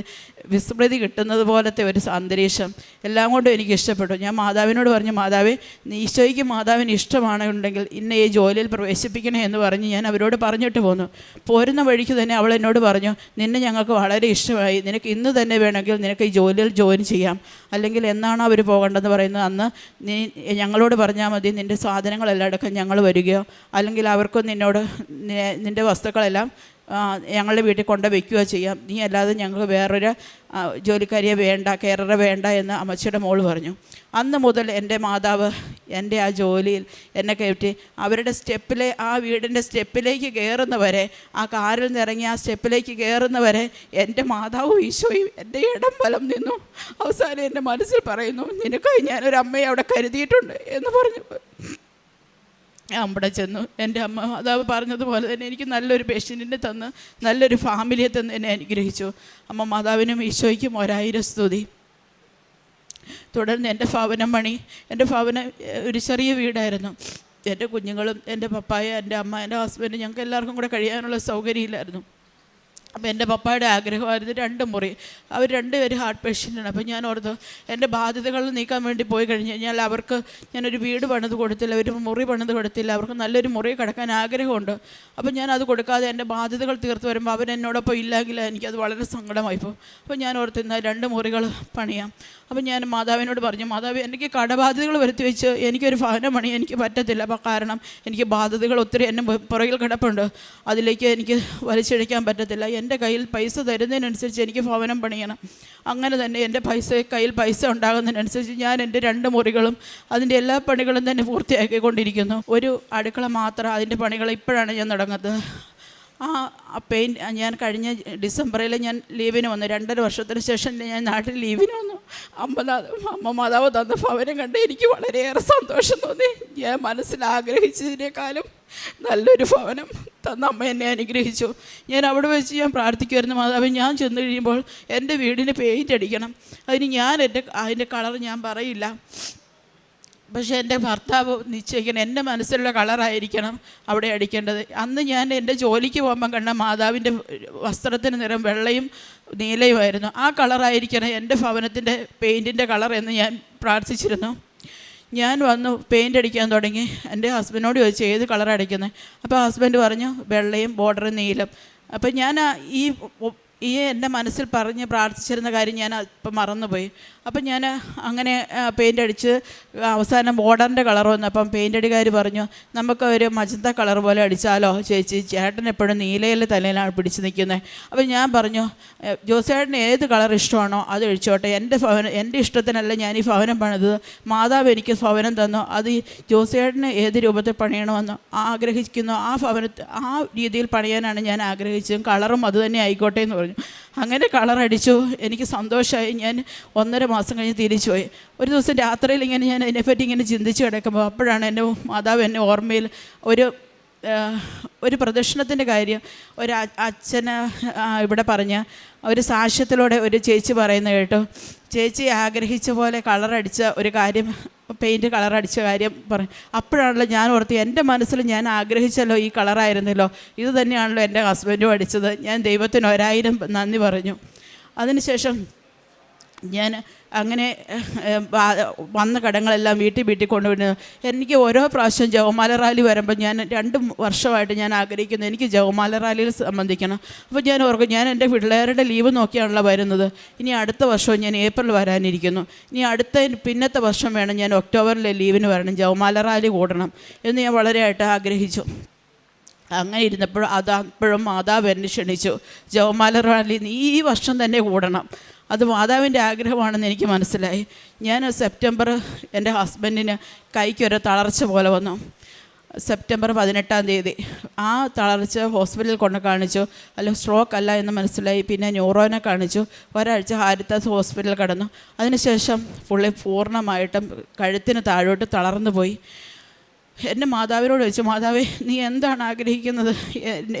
വിസ്മൃതി കിട്ടുന്നത് പോലത്തെ ഒരു അന്തരീക്ഷം, എല്ലാം കൊണ്ടും എനിക്ക് ഇഷ്ടപ്പെട്ടു. ഞാൻ മാതാവിനോട് പറഞ്ഞു, മാതാവേ, ഈശോയ്ക്ക് മാതാവിന് ഇഷ്ടമാണെന്നുണ്ടെങ്കിൽ ഇന്ന ഈ ജോലിയിൽ പ്രവേശിപ്പിക്കണേ എന്ന് പറഞ്ഞ് ഞാൻ അവരോട് പറഞ്ഞിട്ട് പോന്നു. പോരുന്ന വഴിക്ക് തന്നെ അവൾ എന്നോട് പറഞ്ഞു, നിന്നെ ഞങ്ങൾക്ക് വളരെ ഇഷ്ടമായി, നിനക്ക് ഇന്ന് തന്നെ വേണമെങ്കിൽ നിനക്ക് ഈ ജോലിയിൽ ജോയിൻ ചെയ്യാം, അല്ലെങ്കിൽ എന്നാണോ അവർ പോകേണ്ടതെന്ന് പറയുന്നത് അന്ന് നീ ഞങ്ങളോട് പറഞ്ഞാൽ മതി, നിൻ്റെ സാധനങ്ങളെല്ലാം എടുക്കാൻ ഞങ്ങൾ വരികയോ അല്ലെങ്കിൽ അവർക്കും നിന്നോട് നിൻ്റെ വസ്തുക്കളെല്ലാം ഞങ്ങളുടെ വീട്ടിൽ കൊണ്ട് വയ്ക്കുകയോ ചെയ്യാം, നീ അല്ലാതെ ഞങ്ങൾക്ക് വേറൊരു ജോലിക്കാരിയെ വേണ്ട, കെയററെ വേണ്ട എന്ന് അമ്മച്ചിയുടെ മോൾ പറഞ്ഞു. അന്ന് മുതൽ എൻ്റെ മാതാവ് എൻ്റെ ആ ജോലിയിൽ എന്നെ കയറ്റി അവരുടെ സ്റ്റെപ്പിലെ ആ വീടിൻ്റെ സ്റ്റെപ്പിലേക്ക് കയറുന്നവരെ, ആ കാറിൽ നിന്നിറങ്ങി ആ സ്റ്റെപ്പിലേക്ക് കയറുന്നവരെ എൻ്റെ മാതാവും ഈശോയും എൻ്റെ ഇടം വലം നിന്നു. അവസാനം എൻ്റെ മനസ്സിൽ പറയുന്നു, നിനക്കായി ഞാനൊരു അമ്മയെ അവിടെ കരുതിയിട്ടുണ്ട് എന്ന് പറഞ്ഞു. ഞാൻ അവിടെ ചെന്നു. എൻ്റെ അമ്മ മാതാവ് പറഞ്ഞതുപോലെ തന്നെ എനിക്ക് നല്ലൊരു പേഷ്യൻറ്റിനെ തന്ന് നല്ലൊരു ഫാമിലിയെ തന്ന് എന്നെ അനുഗ്രഹിച്ചു. അമ്മ മാതാവിനും ഈശോയ്ക്കും 1000 സ്തുതി. തുടർന്ന് എൻ്റെ ഭവനം ഒരു ചെറിയ വീടായിരുന്നു. എൻ്റെ കുഞ്ഞുങ്ങളും എൻ്റെ പപ്പായ, എൻ്റെ അമ്മ, എൻ്റെ ഹസ്ബൻഡ്, ഞങ്ങൾക്ക് എല്ലാവർക്കും കൂടെ കഴിയാനുള്ള സൗകര്യമില്ലായിരുന്നു. അപ്പോൾ എൻ്റെ പപ്പായുടെ ആഗ്രഹമായിരുന്നു 2 മുറി. അവർ 2 പേര് ഹാർട്ട് പേഷ്യൻ്റാണ്. അപ്പോൾ ഞാൻ ഓർത്തു എൻ്റെ ബാധ്യതകൾ നീക്കാൻ വേണ്ടി പോയി കഴിഞ്ഞ് കഴിഞ്ഞാൽ അവർക്ക് ഞാനൊരു വീട് പണിത് കൊടുത്തില്ല, ഒരു മുറി പണിത് കൊടുത്തില്ല, അവർക്ക് നല്ലൊരു മുറി കിടക്കാൻ ആഗ്രഹമുണ്ട്. അപ്പോൾ ഞാൻ അത് കൊടുക്കാതെ എൻ്റെ ബാധ്യതകൾ തീർത്ത് വരുമ്പോൾ അവരെന്നോടൊപ്പം ഇല്ലെങ്കിൽ എനിക്കത് വളരെ സങ്കടമായിപ്പോൾ. അപ്പോൾ ഞാൻ ഓർത്ത് എന്നാൽ 2 മുറികൾ പണിയാം. അപ്പോൾ ഞാൻ മാതാവിനോട് പറഞ്ഞു, മാതാവ് എനിക്ക് കടബാധ്യതകൾ വരുത്തി വെച്ച് എനിക്കൊരു ഭവനം പണി എനിക്ക് പറ്റത്തില്ല. അപ്പോൾ കാരണം എനിക്ക് ബാധ്യതകൾ ഒത്തിരി എന്നെ പുറകിൽ കിടപ്പുണ്ട്, അതിലേക്ക് എനിക്ക് വലിച്ചിഴയ്ക്കാൻ പറ്റത്തില്ല. എൻ്റെ കയ്യിൽ പൈസ തരുന്നതിനനുസരിച്ച് എനിക്ക് ഭവനം പണിയണം. അങ്ങനെ തന്നെ എൻ്റെ കയ്യിൽ പൈസ ഉണ്ടാകുന്നതിനനുസരിച്ച് ഞാൻ എൻ്റെ 2 മുറികളും അതിൻ്റെ എല്ലാ പണികളും തന്നെ പൂർത്തിയാക്കിക്കൊണ്ടിരിക്കുന്നു. ഒരു അടുക്കള മാത്രം അതിൻ്റെ പണികൾ ഇപ്പോഴാണ് ഞാൻ തുടങ്ങുന്നത്. ഞാൻ കഴിഞ്ഞ ഡിസംബറിൽ ഞാൻ ലീവിന് വന്നു. 2.5 വർഷത്തിന് ശേഷം ഞാൻ നാട്ടിൽ ലീവിന് വന്നു. അമ്മ മാതാവ് തന്ന ഭവനം കണ്ട് എനിക്ക് വളരെയേറെ സന്തോഷം തോന്നി. ഞാൻ മനസ്സിൽ ആഗ്രഹിച്ചതിനേക്കാളും നല്ലൊരു ഭവനം തന്ന അമ്മ എന്നെ അനുഗ്രഹിച്ചു. ഞാൻ അവിടെ വെച്ച് ഞാൻ പ്രാർത്ഥിക്കുമായിരുന്നു, മാതാവ് ഞാൻ ചെന്ന് കഴിയുമ്പോൾ എൻ്റെ വീടിന് പെയിൻ്റ് അടിക്കണം. അതിന് അതിൻ്റെ കളർ ഞാൻ പറയില്ല, പക്ഷേ എൻ്റെ ഭർത്താവ് നിശ്ചയിക്കണം എൻ്റെ മനസ്സിലുള്ള കളറായിരിക്കണം അവിടെ അടിക്കേണ്ടത്. അന്ന് ഞാൻ എൻ്റെ ജോലിക്ക് പോകുമ്പം കണ്ട മാതാവിൻ്റെ വസ്ത്രത്തിന് നിറം വെള്ളയും നീലയുമായിരുന്നു. ആ കളറായിരിക്കണം എൻ്റെ ഭവനത്തിൻ്റെ പെയിൻറ്റിൻ്റെ കളർ എന്ന് ഞാൻ പ്രാർത്ഥിച്ചിരുന്നു. ഞാൻ വന്നു പെയിൻ്റ് അടിക്കാൻ തുടങ്ങി. എൻ്റെ ഹസ്ബൻഡിനോട് ചോദിച്ചു ഏത് കളറാണ് അടിക്കുന്നത്. അപ്പോൾ ഹസ്ബൻഡ് പറഞ്ഞു വെള്ളയും ബോർഡറും നീലം. അപ്പം ഞാൻ എൻ്റെ മനസ്സിൽ പറഞ്ഞ് പ്രാർത്ഥിച്ചിരുന്ന കാര്യം ഞാൻ ഇപ്പം മറന്നുപോയി. അപ്പം ഞാൻ അങ്ങനെ പെയിൻ്റ് അടിച്ച് അവസാനം ബോർഡറിൻ്റെ കളർ വന്നു. അപ്പം പെയിൻ്റ് അടിക്കാർ പറഞ്ഞു, നമുക്ക് ഒരു മജന്ത കളർ പോലെ അടിച്ചാലോ ചേച്ചി, ചേട്ടൻ എപ്പോഴും നീലയിൽ തലയിലാണ് പിടിച്ച് നിൽക്കുന്നത്. അപ്പം ഞാൻ പറഞ്ഞു, ജോസേട്ടന് ഏത് കളർ ഇഷ്ടമാണോ അത് അടിച്ചോട്ടെ, എൻ്റെ ഇഷ്ടത്തിനല്ല ഞാൻ ഈ ഭവനം പണിതത്, മാതാവ് എനിക്ക് ഭവനം തന്നു, അത് ജോസേട്ടന് ഏത് രൂപത്തിൽ പണിയണമെന്ന് ആഗ്രഹിക്കുന്നു ആ രീതിയിൽ പണിയാനാണ് ഞാൻ ആഗ്രഹിച്ചത്, കളറും അത് തന്നെ ആയിക്കോട്ടെ എന്ന് പറഞ്ഞു. അങ്ങനെ കളറടിച്ചു. എനിക്ക് സന്തോഷമായി. ഞാൻ 1.5 മാസം കഴിഞ്ഞ് തിരിച്ചു പോയി. ഒരു ദിവസം രാത്രിയിൽ ഇങ്ങനെ ഞാൻ അതിനെപ്പറ്റി ഇങ്ങനെ ചിന്തിച്ച് കിടക്കുമ്പോൾ അപ്പോഴാണ് എൻ്റെ മാതാവ് എന്നെ ഓർമ്മയിൽ ഒരു പ്രദക്ഷിണത്തിൻ്റെ കാര്യം ഒരു അച്ഛന് ഇവിടെ പറഞ്ഞ ഒരു സാക്ഷ്യത്തിലൂടെ ഒരു ചേച്ചി പറയുന്നത് കേട്ടു. ചേച്ചി ആഗ്രഹിച്ച പോലെ കളറടിച്ച ഒരു കാര്യം, പെയിൻറ്റ് കളറടിച്ച കാര്യം പറയും. അപ്പോഴാണല്ലോ ഞാൻ ഓർത്ത് എൻ്റെ മനസ്സിൽ ഞാൻ ആഗ്രഹിച്ചല്ലോ ഈ കളറായിരുന്നല്ലോ, ഇത് തന്നെയാണല്ലോ എൻ്റെ ഹസ്ബൻഡും അടിച്ചത്. ഞാൻ ദൈവത്തിന് 1000 നന്ദി പറഞ്ഞു. അതിനുശേഷം ഞാൻ അങ്ങനെ വന്ന കടങ്ങളെല്ലാം വീട്ടിൽ കൊണ്ടുവരുന്നു. എനിക്ക് ഓരോ പ്രാവശ്യം ജവമാല റാലി വരുമ്പോൾ ഞാൻ 2 വർഷമായിട്ട് ഞാൻ ആഗ്രഹിക്കുന്നു എനിക്ക് ജവമാല റാലിയിൽ സംബന്ധിക്കണം. അപ്പോൾ ഞാൻ ഓർക്കും, ഞാൻ എൻ്റെ പിള്ളേരുടെ ലീവ് നോക്കിയാണല്ലോ വരുന്നത്, ഇനി അടുത്ത വർഷവും ഞാൻ ഏപ്രിൽ വരാനിരിക്കുന്നു, ഇനി പിന്നത്തെ വർഷം വേണം ഞാൻ ഒക്ടോബറിലെ ലീവിന് വരണം, ജവമാല റാലി കൂടണം എന്ന് ഞാൻ വളരെയായിട്ട് ആഗ്രഹിച്ചു. അങ്ങനെ ഇരുന്നപ്പോൾ അപ്പോഴും മാതാവ് എന്നെ ക്ഷണിച്ചു, ജവമാല റാലി നീ ഈ വർഷം തന്നെ കൂടണം. അത് മാതാവിൻ്റെ ആഗ്രഹമാണെന്ന് എനിക്ക് മനസ്സിലായി. ഞാൻ സെപ്റ്റംബർ എൻ്റെ ഹസ്ബൻഡിന് കൈക്കൊരു തളർച്ച പോലെ വന്നു. സെപ്റ്റംബർ 18-ാം തീയതി ആ തളർച്ച ഹോസ്പിറ്റലിൽ കൊണ്ട് കാണിച്ചു. അല്ല സ്ട്രോക്ക് അല്ല എന്ന് മനസ്സിലായി. പിന്നെ ന്യൂറോനെ കാണിച്ചു. ഒരാഴ്ച ഹാരിത്താസ് ഹോസ്പിറ്റലിൽ കിടന്നു. അതിനുശേഷം പൂർണ്ണമായിട്ടും കഴുത്തിന് താഴോട്ട് തളർന്നു പോയി. എൻ്റെ മാതാവിനോട് ചോദിച്ചു, മാതാവേ നീ എന്താണ് ആഗ്രഹിക്കുന്നത്,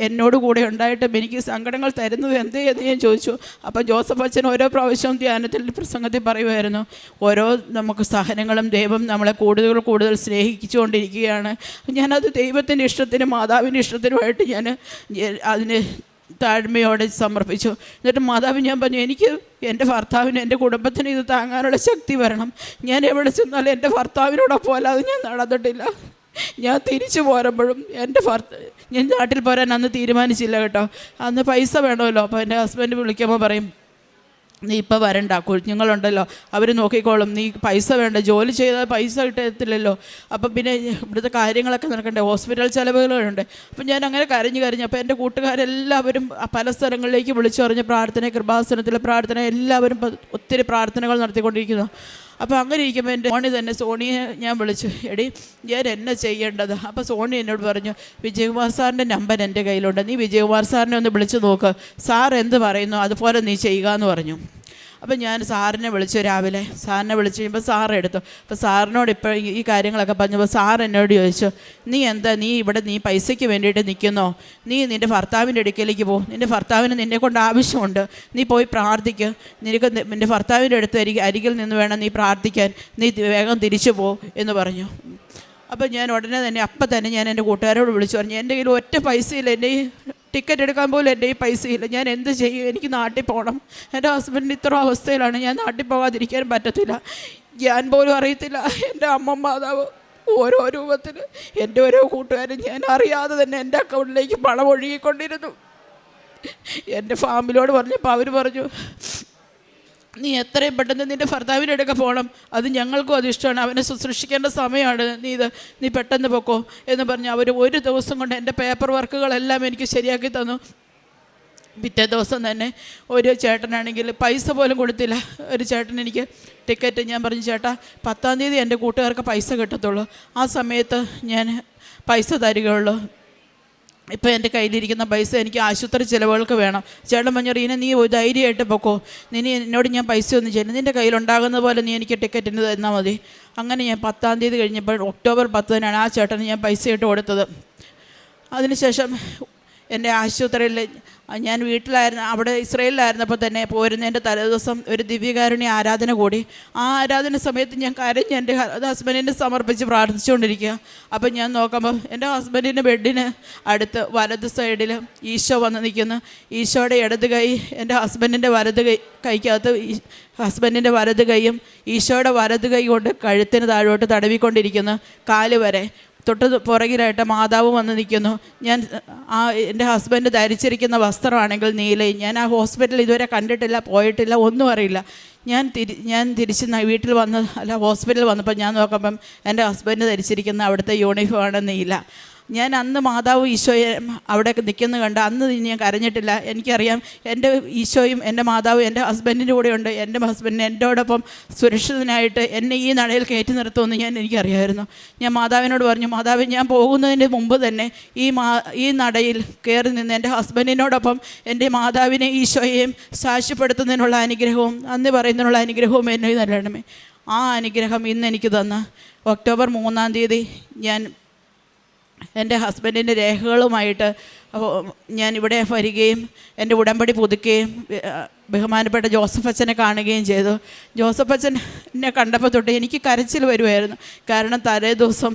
എന്നോട് കൂടെ ഉണ്ടായിട്ടും എനിക്ക് സങ്കടങ്ങൾ തരുന്നത് എന്തേ എന്ന് ഞാൻ ചോദിച്ചു. അപ്പോൾ ജോസഫ് അച്ഛൻ ഓരോ പ്രാവശ്യവും ധ്യാനത്തിൽ പ്രസംഗത്തിൽ പറയുമായിരുന്നു, ഓരോ നമുക്ക് സഹനങ്ങളും ദൈവം നമ്മളെ കൂടുതൽ സ്നേഹിച്ചുകൊണ്ടിരിക്കുകയാണ്. ഞാനത് ദൈവത്തിൻ്റെ ഇഷ്ടത്തിനും മാതാവിൻ്റെ ഇഷ്ടത്തിനുമായിട്ട് ഞാൻ അതിന് താഴ്മയോടെ സമർപ്പിച്ചു. എന്നിട്ട് മാതാവ് ഞാൻ പറഞ്ഞു, എനിക്ക് എൻ്റെ ഭർത്താവിന് എൻ്റെ കുടുംബത്തിന് ഇത് താങ്ങാനുള്ള ശക്തി വരണം. ഞാൻ എവിടെ ചെന്നാലും എൻ്റെ ഭർത്താവിനോടൊപ്പം അല്ലാതെ ഞാൻ നടന്നിട്ടില്ല. ഞാൻ തിരിച്ചു പോരുമ്പോഴും ഞാൻ നാട്ടിൽ പോരാൻ അന്ന് തീരുമാനിച്ചില്ല കേട്ടോ. അന്ന് പൈസ വേണമല്ലോ. അപ്പോൾ എൻ്റെ ഹസ്ബൻഡ് വിളിക്കുമ്പോൾ പറയും, നീ ഇപ്പോൾ വരണ്ട, കുഞ്ഞുങ്ങളുണ്ടല്ലോ അവർ നോക്കിക്കോളും, നീ പൈസ വേണ്ട, ജോലി ചെയ്താൽ പൈസ കിട്ടത്തില്ലല്ലോ, അപ്പം പിന്നെ ഇവിടുത്തെ കാര്യങ്ങളൊക്കെ നടക്കണ്ടേ, ഹോസ്പിറ്റൽ ചിലവുകളുണ്ട്. അപ്പം ഞാൻ അങ്ങനെ കരഞ്ഞു. അപ്പോൾ എൻ്റെ കൂട്ടുകാരെല്ലാവരും പല സ്ഥലങ്ങളിലേക്ക് വിളിച്ചു പറഞ്ഞ് പ്രാർത്ഥന, കൃപാസനത്തിലെ പ്രാർത്ഥന, എല്ലാവരും ഒത്തിരി പ്രാർത്ഥനകൾ നടത്തിക്കൊണ്ടിരിക്കുന്നു. അപ്പോൾ അങ്ങനെ ഇരിക്കുമ്പോൾ എൻ്റെ സോണിയെ ഞാൻ വിളിച്ചു, എടി ഞാൻ എന്നെ ചെയ്യേണ്ടത്? അപ്പോൾ സോണി എന്നോട് പറഞ്ഞു, വിജയകുമാർ സാറിൻ്റെ നമ്പർ എൻ്റെ കയ്യിലുണ്ട്, നീ വിജയകുമാർ സാറിനെ ഒന്ന് വിളിച്ച് നോക്ക്, സാർ എന്ത് പറയുന്നു അതുപോലെ നീ ചെയ്യുക എന്ന് പറഞ്ഞു. അപ്പം ഞാൻ സാറിനെ വിളിച്ചു, രാവിലെ സാറിനെ വിളിച്ച് കഴിയുമ്പോൾ സാർ എടുത്തു. അപ്പോൾ സാറിനോട് ഇപ്പോൾ ഈ കാര്യങ്ങളൊക്കെ പറഞ്ഞപ്പോൾ സാർ എന്നോട് ചോദിച്ചു, നീ ഇവിടെ പൈസയ്ക്ക് വേണ്ടിയിട്ട് നിൽക്കുന്നോ? നീ നിൻ്റെ ഭർത്താവിൻ്റെ അടുക്കലേക്ക് പോ, നിൻ്റെ ഭർത്താവിന് നിന്നെ കൊണ്ട് ആവശ്യമുണ്ട്, നീ പോയി പ്രാർത്ഥിക്കുക, നിൻ്റെ ഭർത്താവിൻ്റെ അടുത്ത് അരികിൽ നിന്ന് വേണം നീ പ്രാർത്ഥിക്കാൻ, നീ വേഗം തിരിച്ചു പോ എന്ന് പറഞ്ഞു. അപ്പം ഞാൻ ഉടനെ തന്നെ ഞാൻ എൻ്റെ കൂട്ടുകാരോട് വിളിച്ചു പറഞ്ഞു, എൻ്റെ കയ്യിൽ ഒറ്റ പൈസയില്ല, എൻ്റെ ഈ ടിക്കറ്റ് എടുക്കാൻ പോലും എൻ്റെ ഈ പൈസയില്ല, ഞാൻ എന്ത് ചെയ്യും? എനിക്ക് നാട്ടിൽ പോകണം, എൻ്റെ ഹസ്ബൻഡ് ഇത്ര അവസ്ഥയിലാണ്, ഞാൻ നാട്ടിൽ പോകാതിരിക്കാൻ പറ്റത്തില്ല, ഞാൻ പോലും അറിയത്തില്ല. എൻ്റെ അമ്മ മാതാവ് ഓരോ രൂപത്തിൽ എൻ്റെ ഓരോ കൂട്ടുകാരും ഞാൻ അറിയാതെ തന്നെ എൻ്റെ അക്കൗണ്ടിലേക്ക് പണം ഒഴുകിക്കൊണ്ടിരുന്നു. എൻ്റെ ഫാമിലിയോട് പറഞ്ഞപ്പോൾ അവർ പറഞ്ഞു, നീ എത്രയും പെട്ടെന്ന് നിൻ്റെ ഭർത്താവിൻ്റെ അടുക്ക പോകണം, അത് ഞങ്ങൾക്കും അത് ഇഷ്ടമാണ്, അവനെ ശുശ്രൂഷിക്കേണ്ട സമയമാണ്, നീ പെട്ടെന്ന് പൊക്കോ എന്ന് പറഞ്ഞ് അവർ ഒരു ദിവസം കൊണ്ട് എൻ്റെ പേപ്പർ വർക്കുകളെല്ലാം എനിക്ക് ശരിയാക്കി തന്നു. പിറ്റേ ദിവസം തന്നെ ഒരു ചേട്ടനാണെങ്കിൽ പൈസ പോലും കൊടുത്തില്ല, ഒരു ചേട്ടൻ എനിക്ക് ടിക്കറ്റ്, ഞാൻ പറഞ്ഞു, ചേട്ടാ 10-ാം തീയതി എൻ്റെ കൂട്ടുകാർക്ക് പൈസ കിട്ടത്തുള്ളൂ, ആ സമയത്ത് ഞാൻ പൈസ തരികയുള്ളൂ, ഇപ്പോൾ എൻ്റെ കയ്യിലിരിക്കുന്ന പൈസ എനിക്ക് ആശുപത്രി ചിലവുകൾക്ക് വേണം. ചേട്ടൻ പറഞ്ഞു, റീന നീ ധൈര്യമായിട്ട് പൊക്കോ, എന്നോട് ഞാൻ പൈസ ഒന്നും ചെയ്യുന്നു, നിൻ്റെ കയ്യിലുണ്ടാകുന്ന പോലെ നീ എനിക്ക് ടിക്കറ്റിന് തന്നാൽ മതി. അങ്ങനെ ഞാൻ 10-ാം തീയതി കഴിഞ്ഞപ്പോൾ ഒക്ടോബർ 10-നാണ് ആ ചേട്ടന് ഞാൻ പൈസ ഇട്ട് കൊടുത്തത്. അതിനുശേഷം എൻ്റെ ആശുപത്രിയിൽ ഞാൻ അവിടെ ഇസ്രയേലിലായിരുന്നപ്പോൾ തന്നെ പോരുന്നതിൻ്റെ തലേദിവസം ഒരു ദിവ്യകാരുണ്യ ആരാധന കൂടി. ആ ആരാധന സമയത്ത് ഞാൻ കരഞ്ഞ് എൻ്റെ ഹസ്ബൻഡിനെ സമർപ്പിച്ച് പ്രാർത്ഥിച്ചുകൊണ്ടിരിക്കുക. അപ്പം ഞാൻ നോക്കുമ്പോൾ എൻ്റെ ഹസ്ബൻഡിൻ്റെ ബെഡിന് അടുത്ത് വലത് സൈഡിൽ ഈശോ വന്ന് നിൽക്കുന്നു. ഈശോയുടെ ഇടത് കൈ എൻ്റെ ഹസ്ബൻഡിൻ്റെ കൈക്കകത്ത് ഹസ്ബൻഡിൻ്റെ വലത് കൈയും ഈശോയുടെ വലത് കൈ കൊണ്ട് കഴുത്തിന് താഴോട്ട് തടവിക്കൊണ്ടിരിക്കുന്നു. കാല് വരെ തൊട്ട് പുറകിലായിട്ട് മാതാവ് വന്ന് നിൽക്കുന്നു. എൻ്റെ ഹസ്ബൻഡ് ധരിച്ചിരിക്കുന്ന വസ്ത്രമാണെങ്കിൽ നീലയും. ഞാൻ ആ ഹോസ്പിറ്റലിൽ ഇതുവരെ കണ്ടിട്ടില്ല, പോയിട്ടില്ല, ഒന്നും അറിയില്ല. ഞാൻ തിരിച്ച് വീട്ടിൽ ഹോസ്പിറ്റലിൽ വന്നപ്പോൾ ഞാൻ നോക്കുമ്പം എൻ്റെ ഹസ്ബൻഡ് ധരിച്ചിരിക്കുന്ന അവിടുത്തെ യൂണിഫോമാണ് നീല. ഞാൻ അന്ന് മാതാവ് ഈശോയെ അവിടെ നിൽക്കുന്ന കണ്ട് അന്ന് ഞാൻ കരഞ്ഞിട്ടില്ല. എനിക്കറിയാം എൻ്റെ ഈശോയും എൻ്റെ മാതാവും എൻ്റെ ഹസ്ബൻഡിൻ്റെ കൂടെയുണ്ട്. എൻ്റെ ഹസ്ബൻഡിന് എൻ്റെയോടൊപ്പം സുരക്ഷിതനായിട്ട് എന്നെ ഈ നടയിൽ കയറ്റി നിർത്തുമെന്ന് എനിക്കറിയാമായിരുന്നു. ഞാൻ മാതാവിനോട് പറഞ്ഞു, മാതാവ് ഞാൻ പോകുന്നതിന് മുമ്പ് തന്നെ ഈ നടയിൽ കയറി നിന്ന് എൻ്റെ ഹസ്ബൻഡിനോടൊപ്പം എൻ്റെ മാതാവിനെ ഈശോയെയും സാക്ഷ്യപ്പെടുത്തുന്നതിനുള്ള അനുഗ്രഹവും നന്ദി പറയുന്നതിനുള്ള അനുഗ്രഹവും എന്നെ നൽകണമേ. ആ അനുഗ്രഹം ഇന്ന് എനിക്ക് തന്ന് ഒക്ടോബർ 3-ാം തീയതി ഞാൻ എൻ്റെ ഹസ്ബൻഡിൻ്റെ രേഖകളുമായിട്ട് ഞാൻ ഇവിടെ വരികയും എൻ്റെ ഉടമ്പടി പുതുക്കുകയും ബഹുമാനപ്പെട്ട ജോസഫ് അച്ഛനെ കാണുകയും ചെയ്തു. ജോസഫ് അച്ഛൻ എന്നെ കണ്ടപ്പോൾ തൊട്ട് എനിക്ക് കരച്ചിൽ വരുമായിരുന്നു. കാരണം തലേ ദിവസം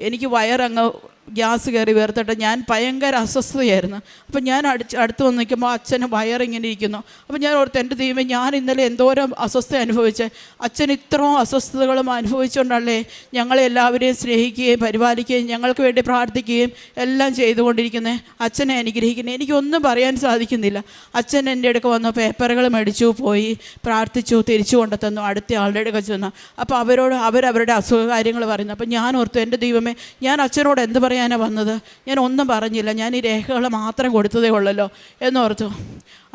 എനിക്ക് വയറങ്ങ് ഗ്യാസ് കയറി വേർത്തിട്ട് ഞാൻ ഭയങ്കര അസ്വസ്ഥതയായിരുന്നു. അപ്പം ഞാൻ അടുത്ത് വന്ന് നിൽക്കുമ്പോൾ അച്ഛന് വയറിങ്ങനെ ഇരിക്കുന്നു. അപ്പം ഞാൻ ഓർത്ത്, എൻ്റെ ദൈവമേ, ഞാൻ ഇന്നലെ എന്തോരം അസ്വസ്ഥത അനുഭവിച്ച് അച്ഛൻ ഇത്രയും അസ്വസ്ഥതകളും അനുഭവിച്ചുകൊണ്ടല്ലേ ഞങ്ങളെല്ലാവരെയും സ്നേഹിക്കുകയും പരിപാലിക്കുകയും ഞങ്ങൾക്ക് വേണ്ടി പ്രാർത്ഥിക്കുകയും എല്ലാം ചെയ്തുകൊണ്ടിരിക്കുന്നത്. അച്ഛനെ അനുഗ്രഹിക്കുന്നത് എനിക്കൊന്നും പറയാൻ സാധിക്കുന്നില്ല. അച്ഛൻ എൻ്റെ അടുക്ക് വന്നു, പേപ്പറുകൾ മേടിച്ചു, പോയി പ്രാർത്ഥിച്ചു, തിരിച്ചു കൊണ്ടുതന്നു, അടുത്ത ആളുടെ അടുക്ക ചെന്നു. അപ്പോൾ അവരവരുടെ അസുഖ കാര്യങ്ങൾ പറയുന്നു. അപ്പം ഞാൻ ഓർത്തു, എൻ്റെ ദൈവമേ, ഞാൻ അച്ഛനോട് എന്ത് പറയാനാണ് വന്നത്? ഞാൻ ഒന്നും പറഞ്ഞില്ല, ഞാൻ ഈ രേഖകൾ മാത്രം കൊടുത്തതേ ഉള്ളല്ലോ എന്നോർത്തു.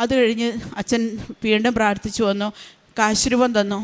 അത് കഴിഞ്ഞ് അച്ഛൻ വീണ്ടും പ്രാർത്ഥിച്ചു വന്നു, കാശുരൂപം തന്നു.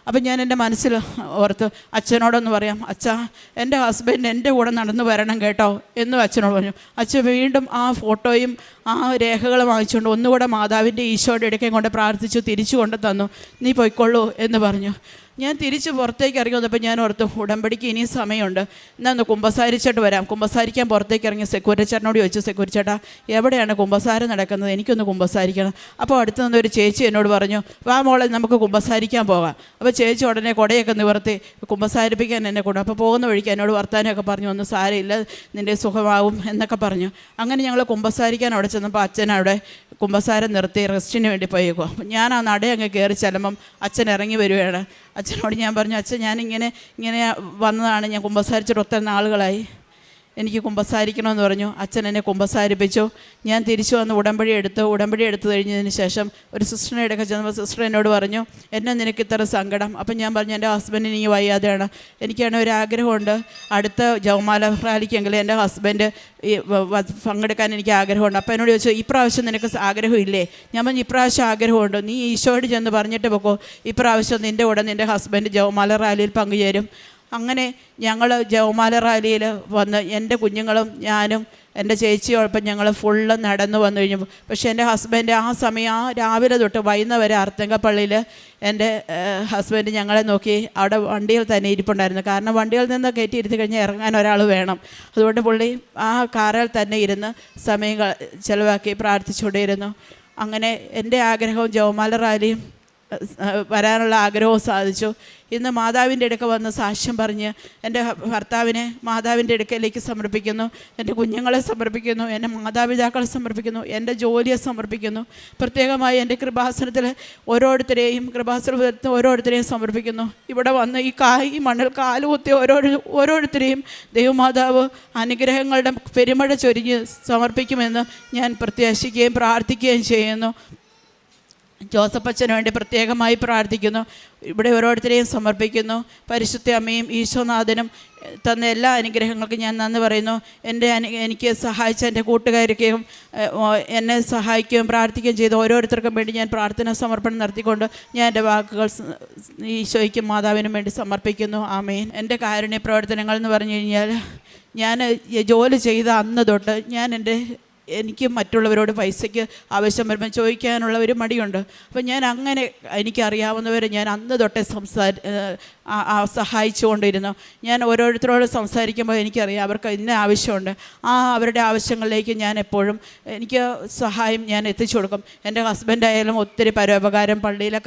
അപ്പം ഞാൻ എൻ്റെ മനസ്സിൽ ഓർത്ത് അച്ഛനോടൊന്ന് പറയാം, അച്ഛാ എൻ്റെ ഹസ്ബൻഡ് എൻ്റെ കൂടെ നടന്നു വരണം കേട്ടോ എന്നും അച്ഛനോട് പറഞ്ഞു. അച്ഛൻ വീണ്ടും ആ ഫോട്ടോയും ആ രേഖകളും വാങ്ങിച്ചുകൊണ്ട് ഒന്നുകൂടെ മാതാവിൻ്റെ ഈശോയുടെ ഇടയ്ക്കും കൊണ്ട് പ്രാർത്ഥിച്ചു, തിരിച്ചു കൊണ്ട് തന്നു. നീ പോയിക്കൊള്ളൂ എന്ന് പറഞ്ഞു. ഞാൻ തിരിച്ച് പുറത്തേക്ക് ഇറങ്ങി വന്നപ്പോൾ ഞാൻ ഓർത്തു, ഉടമ്പടിക്ക് ഇനിയും സമയമുണ്ട്, എന്നാൽ ഒന്ന് കുമ്പസാരിച്ചിട്ട് വരാം. കുമ്പസാരിക്കാൻ പുറത്തേക്ക് ഇറങ്ങി സെക്യൂരിറ്റി ചേട്ടനോട് ചോദിച്ചു, സെക്യൂരിറ്റി ചേട്ടാ എവിടെയാണ് കുമ്പസാരം നടക്കുന്നത്? എനിക്കൊന്ന് കുമ്പസാരിക്കണം. അപ്പോൾ അടുത്ത് നിന്നൊരു ചേച്ചി എന്നോട് പറഞ്ഞു, വാ മോളെ നമുക്ക് കുമ്പസാരിക്കാൻ പോകാം. അപ്പോൾ ചേച്ചി ഉടനെ കുടയൊക്കെ നിവർത്തി കുമ്പസാരിപ്പിക്കാൻ എന്നെ കൊണ്ടു. അപ്പോൾ പോകുന്ന വഴിക്ക് എന്നോട് വർത്താനമൊക്കെ പറഞ്ഞു, ഒന്നും സാരമില്ല, നിൻ്റെ സുഖമാവും എന്നൊക്കെ പറഞ്ഞു. അങ്ങനെ ഞങ്ങൾ കുമ്പസാരിക്കാൻ അവിടെ ചെന്നപ്പോൾ അച്ഛൻ അവിടെ കുമ്പസാരം നിർത്തി റെസ്റ്റിന് വേണ്ടി പോയേക്കും. അപ്പം ഞാൻ ആ നട അങ്ങ് കയറി ചെല്ലുമ്പം അച്ഛൻ ഇറങ്ങി വരികയാണ്. അച്ഛനോട് ഞാൻ പറഞ്ഞു, അച്ഛൻ ഞാനിങ്ങനെ വന്നതാണ്, ഞാൻ കുമ്പസാരിച്ചിട്ട് ഒത്തിരി നാളുകളായി, എനിക്ക് കുമ്പസാരിക്കണമെന്ന് പറഞ്ഞു. അച്ഛൻ എന്നെ കുമ്പസാരിപ്പിച്ചു. ഞാൻ തിരിച്ചു വന്ന് ഉടമ്പടി എടുത്തു കഴിഞ്ഞതിന് ശേഷം ഒരു സിസ്റ്ററിനെ എടുക്കാൻ ചെന്നപ്പോൾ സിസ്റ്റർ എന്നോട് പറഞ്ഞു, എന്നെ നിനക്ക് ഇത്ര സങ്കടം? അപ്പം ഞാൻ പറഞ്ഞു, എൻ്റെ ഹസ്ബൻഡിന് ഇനി വയ്യാതെയാണ്, എനിക്കാണെങ്കിൽ ഒരു ആഗ്രഹമുണ്ട്, അടുത്ത ജവമാല റാലിക്കെങ്കിലും എൻ്റെ ഹസ്ബൻഡ് പങ്കെടുക്കാൻ എനിക്ക് ആഗ്രഹമുണ്ട്. അപ്പോൾ എന്നോട് ചോദിച്ചു, ഇപ്രാവശ്യം നിനക്ക് ആഗ്രഹമില്ലേ? ഞാൻ പറഞ്ഞു, ഇപ്രാവശ്യം ആഗ്രഹമുണ്ട്, നീ ഈശോയോട് ചെന്ന് പറഞ്ഞിട്ട് പോക്കോ, ഇപ്രാവശ്യം നിൻ്റെ കൂടെ നിൻ്റെ ഹസ്ബൻഡ് ജവമാല റാലിയിൽ പങ്കുചേരും. അങ്ങനെ ഞങ്ങൾ ജവമാല റാലിയിൽ വന്ന് എൻ്റെ കുഞ്ഞുങ്ങളും ഞാനും എൻ്റെ ചേച്ചിയോടൊപ്പം ഞങ്ങൾ ഫുള്ള് നടന്നു വന്നു കഴിഞ്ഞു. പക്ഷേ എൻ്റെ ഹസ്ബൻഡ് ആ സമയം, ആ രാവിലെ തൊട്ട് വൈകുന്നേരം വരെ അർത്തങ്കപ്പള്ളിയിൽ എൻ്റെ ഹസ്ബൻഡ് ഞങ്ങളെ നോക്കി അവിടെ വണ്ടിയിൽ തന്നെ ഇരിപ്പുണ്ടായിരുന്നു. കാരണം വണ്ടിയിൽ നിന്ന് കയറ്റിയിരുത്തി കഴിഞ്ഞാൽ ഇറങ്ങാൻ ഒരാൾ വേണം. അതുകൊണ്ട് പുള്ളി ആ കാറിൽ തന്നെ ഇരുന്ന് സമയം ചിലവാക്കി പ്രാർത്ഥിച്ചുകൊണ്ടിരുന്നു. അങ്ങനെ എൻ്റെ ആഗ്രഹവും ജവമാല റാലിയും വരാനുള്ള ആഗ്രഹവും സാധിച്ചു. ഇന്ന് മാതാവിൻ്റെ അടുക്ക വന്ന് സാക്ഷ്യം പറഞ്ഞ് എൻ്റെ ഭർത്താവിനെ മാതാവിൻ്റെ അടുക്കലേക്ക് സമർപ്പിക്കുന്നു, എൻ്റെ കുഞ്ഞുങ്ങളെ സമർപ്പിക്കുന്നു, എൻ്റെ മാതാപിതാക്കളെ സമർപ്പിക്കുന്നു, എൻ്റെ ജോലിയെ സമർപ്പിക്കുന്നു. പ്രത്യേകമായി എൻ്റെ കൃപാസനത്തിൽ ഓരോരുത്തരെയും സമർപ്പിക്കുന്നു. ഇവിടെ വന്ന് ഈ മണ്ണിൽ കാലുകുത്തി ഓരോരുത്തരെയും ദൈവമാതാവ് അനുഗ്രഹങ്ങളുടെ പെരുമഴ ചൊരിഞ്ഞ് സമർപ്പിക്കുമെന്ന് ഞാൻ പ്രത്യാശിക്കുകയും പ്രാർത്ഥിക്കുകയും ചെയ്യുന്നു. ജോസഫച്ചന് വേണ്ടി പ്രത്യേകമായി പ്രാർത്ഥിക്കുന്നു. ഇവിടെ ഓരോരുത്തരെയും സമർപ്പിക്കുന്നു. പരിശുദ്ധ അമ്മയും ഈശോനാഥനും തന്ന എല്ലാ അനുഗ്രഹങ്ങൾക്കും ഞാൻ നന്ദി പറയുന്നു. എനിക്ക് സഹായിച്ച എൻ്റെ കൂട്ടുകാർക്കും എന്നെ സഹായിക്കുകയും പ്രാർത്ഥിക്കുകയും ചെയ്ത ഓരോരുത്തർക്കും വേണ്ടി ഞാൻ പ്രാർത്ഥന സമർപ്പണം നടത്തിക്കൊണ്ട് ഞാൻ എൻ്റെ വാക്കുകൾ ഈശോയ്ക്കും മാതാവിനും വേണ്ടി സമർപ്പിക്കുന്നു. ആമേൻ. എൻ്റെ കാരുണ്യ പ്രവർത്തനങ്ങൾ എന്ന് പറഞ്ഞു കഴിഞ്ഞാൽ, ഞാൻ ജോലി ചെയ്ത അന്ന് തൊട്ട് എനിക്ക് മറ്റുള്ളവരോട് പൈസയ്ക്ക് ആവശ്യം വരുമ്പോൾ ചോദിക്കാനുള്ള ഒരു മടിയുണ്ട്. അപ്പം ഞാൻ അങ്ങനെ എനിക്കറിയാവുന്നവരെ ഞാൻ അന്ന് തൊട്ടേ സഹായിച്ചുകൊണ്ടിരുന്നു. ഞാൻ ഓരോരുത്തരോട് സംസാരിക്കുമ്പോൾ എനിക്കറിയാം അവർക്ക് ഇന്ന ആവശ്യമുണ്ട്. അവരുടെ ആവശ്യങ്ങളിലേക്ക് ഞാൻ എപ്പോഴും എനിക്ക് സഹായം ഞാൻ എത്തിച്ചു കൊടുക്കും. എൻ്റെ ഹസ്ബൻഡായാലും ഒത്തിരി പരോപകാരം പള്ളിയിലെ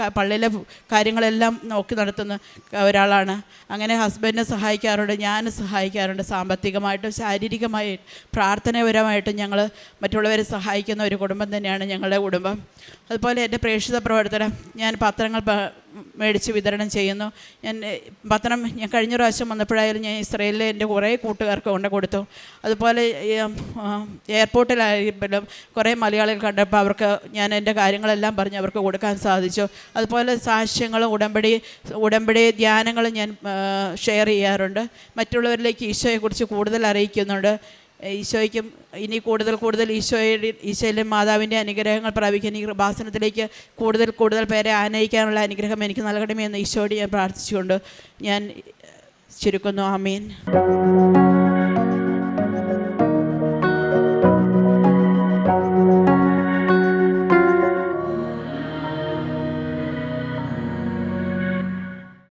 കാര്യങ്ങളെല്ലാം നോക്കി നടത്തുന്ന ഒരാളാണ്. അങ്ങനെ ഹസ്ബൻഡിനെ സഹായിക്കാറുണ്ട്, ഞാൻ സഹായിക്കാറുണ്ട്. സാമ്പത്തികമായിട്ടും ശാരീരികമായിട്ടും പ്രാർത്ഥനാപരമായിട്ടും ഞങ്ങൾ മറ്റുള്ളവരെ സഹായിക്കുന്ന ഒരു കുടുംബം തന്നെയാണ് ഞങ്ങളുടെ കുടുംബം. അതുപോലെ എൻ്റെ പ്രേക്ഷിത പ്രവർത്തനം, ഞാൻ പത്രങ്ങൾ മേടിച്ച് വിതരണം ചെയ്യുന്നു. ഞാൻ കഴിഞ്ഞ പ്രാവശ്യം വന്നപ്പോഴായാലും ഞാൻ ഇസ്രയേലിലെ എൻ്റെ കുറേ കൂട്ടുകാർക്ക് കൊണ്ട് കൊടുത്തു. അതുപോലെ എയർപോർട്ടിലായപ്പോഴും കുറേ മലയാളികൾ കണ്ടപ്പോൾ അവർക്ക് ഞാൻ എൻ്റെ കാര്യങ്ങളെല്ലാം പറഞ്ഞ് അവർക്ക് കൊടുക്കാൻ സാധിച്ചു. അതുപോലെ സാക്ഷ്യങ്ങളും ഉടമ്പടി ധ്യാനങ്ങളും ഞാൻ ഷെയർ ചെയ്യാറുണ്ട്. മറ്റുള്ളവരിലേക്ക് ഈശോയെക്കുറിച്ച് കൂടുതൽ അറിയിക്കുന്നുണ്ട്. ഈശോയ്ക്കും ഇനി കൂടുതൽ ഈശോയിലെ മാതാവിൻ്റെ അനുഗ്രഹങ്ങൾ പ്രാപിക്കാൻ ഈ കൃപാസനത്തിലേക്ക് കൂടുതൽ പേരെ ആനയിക്കാനുള്ള അനുഗ്രഹം എനിക്ക് നൽകണമേ എന്ന് ഈശോയോട് ഞാൻ പ്രാർത്ഥിച്ചുകൊണ്ട് ഞാൻ ചുരുക്കുന്നു. ആമേൻ.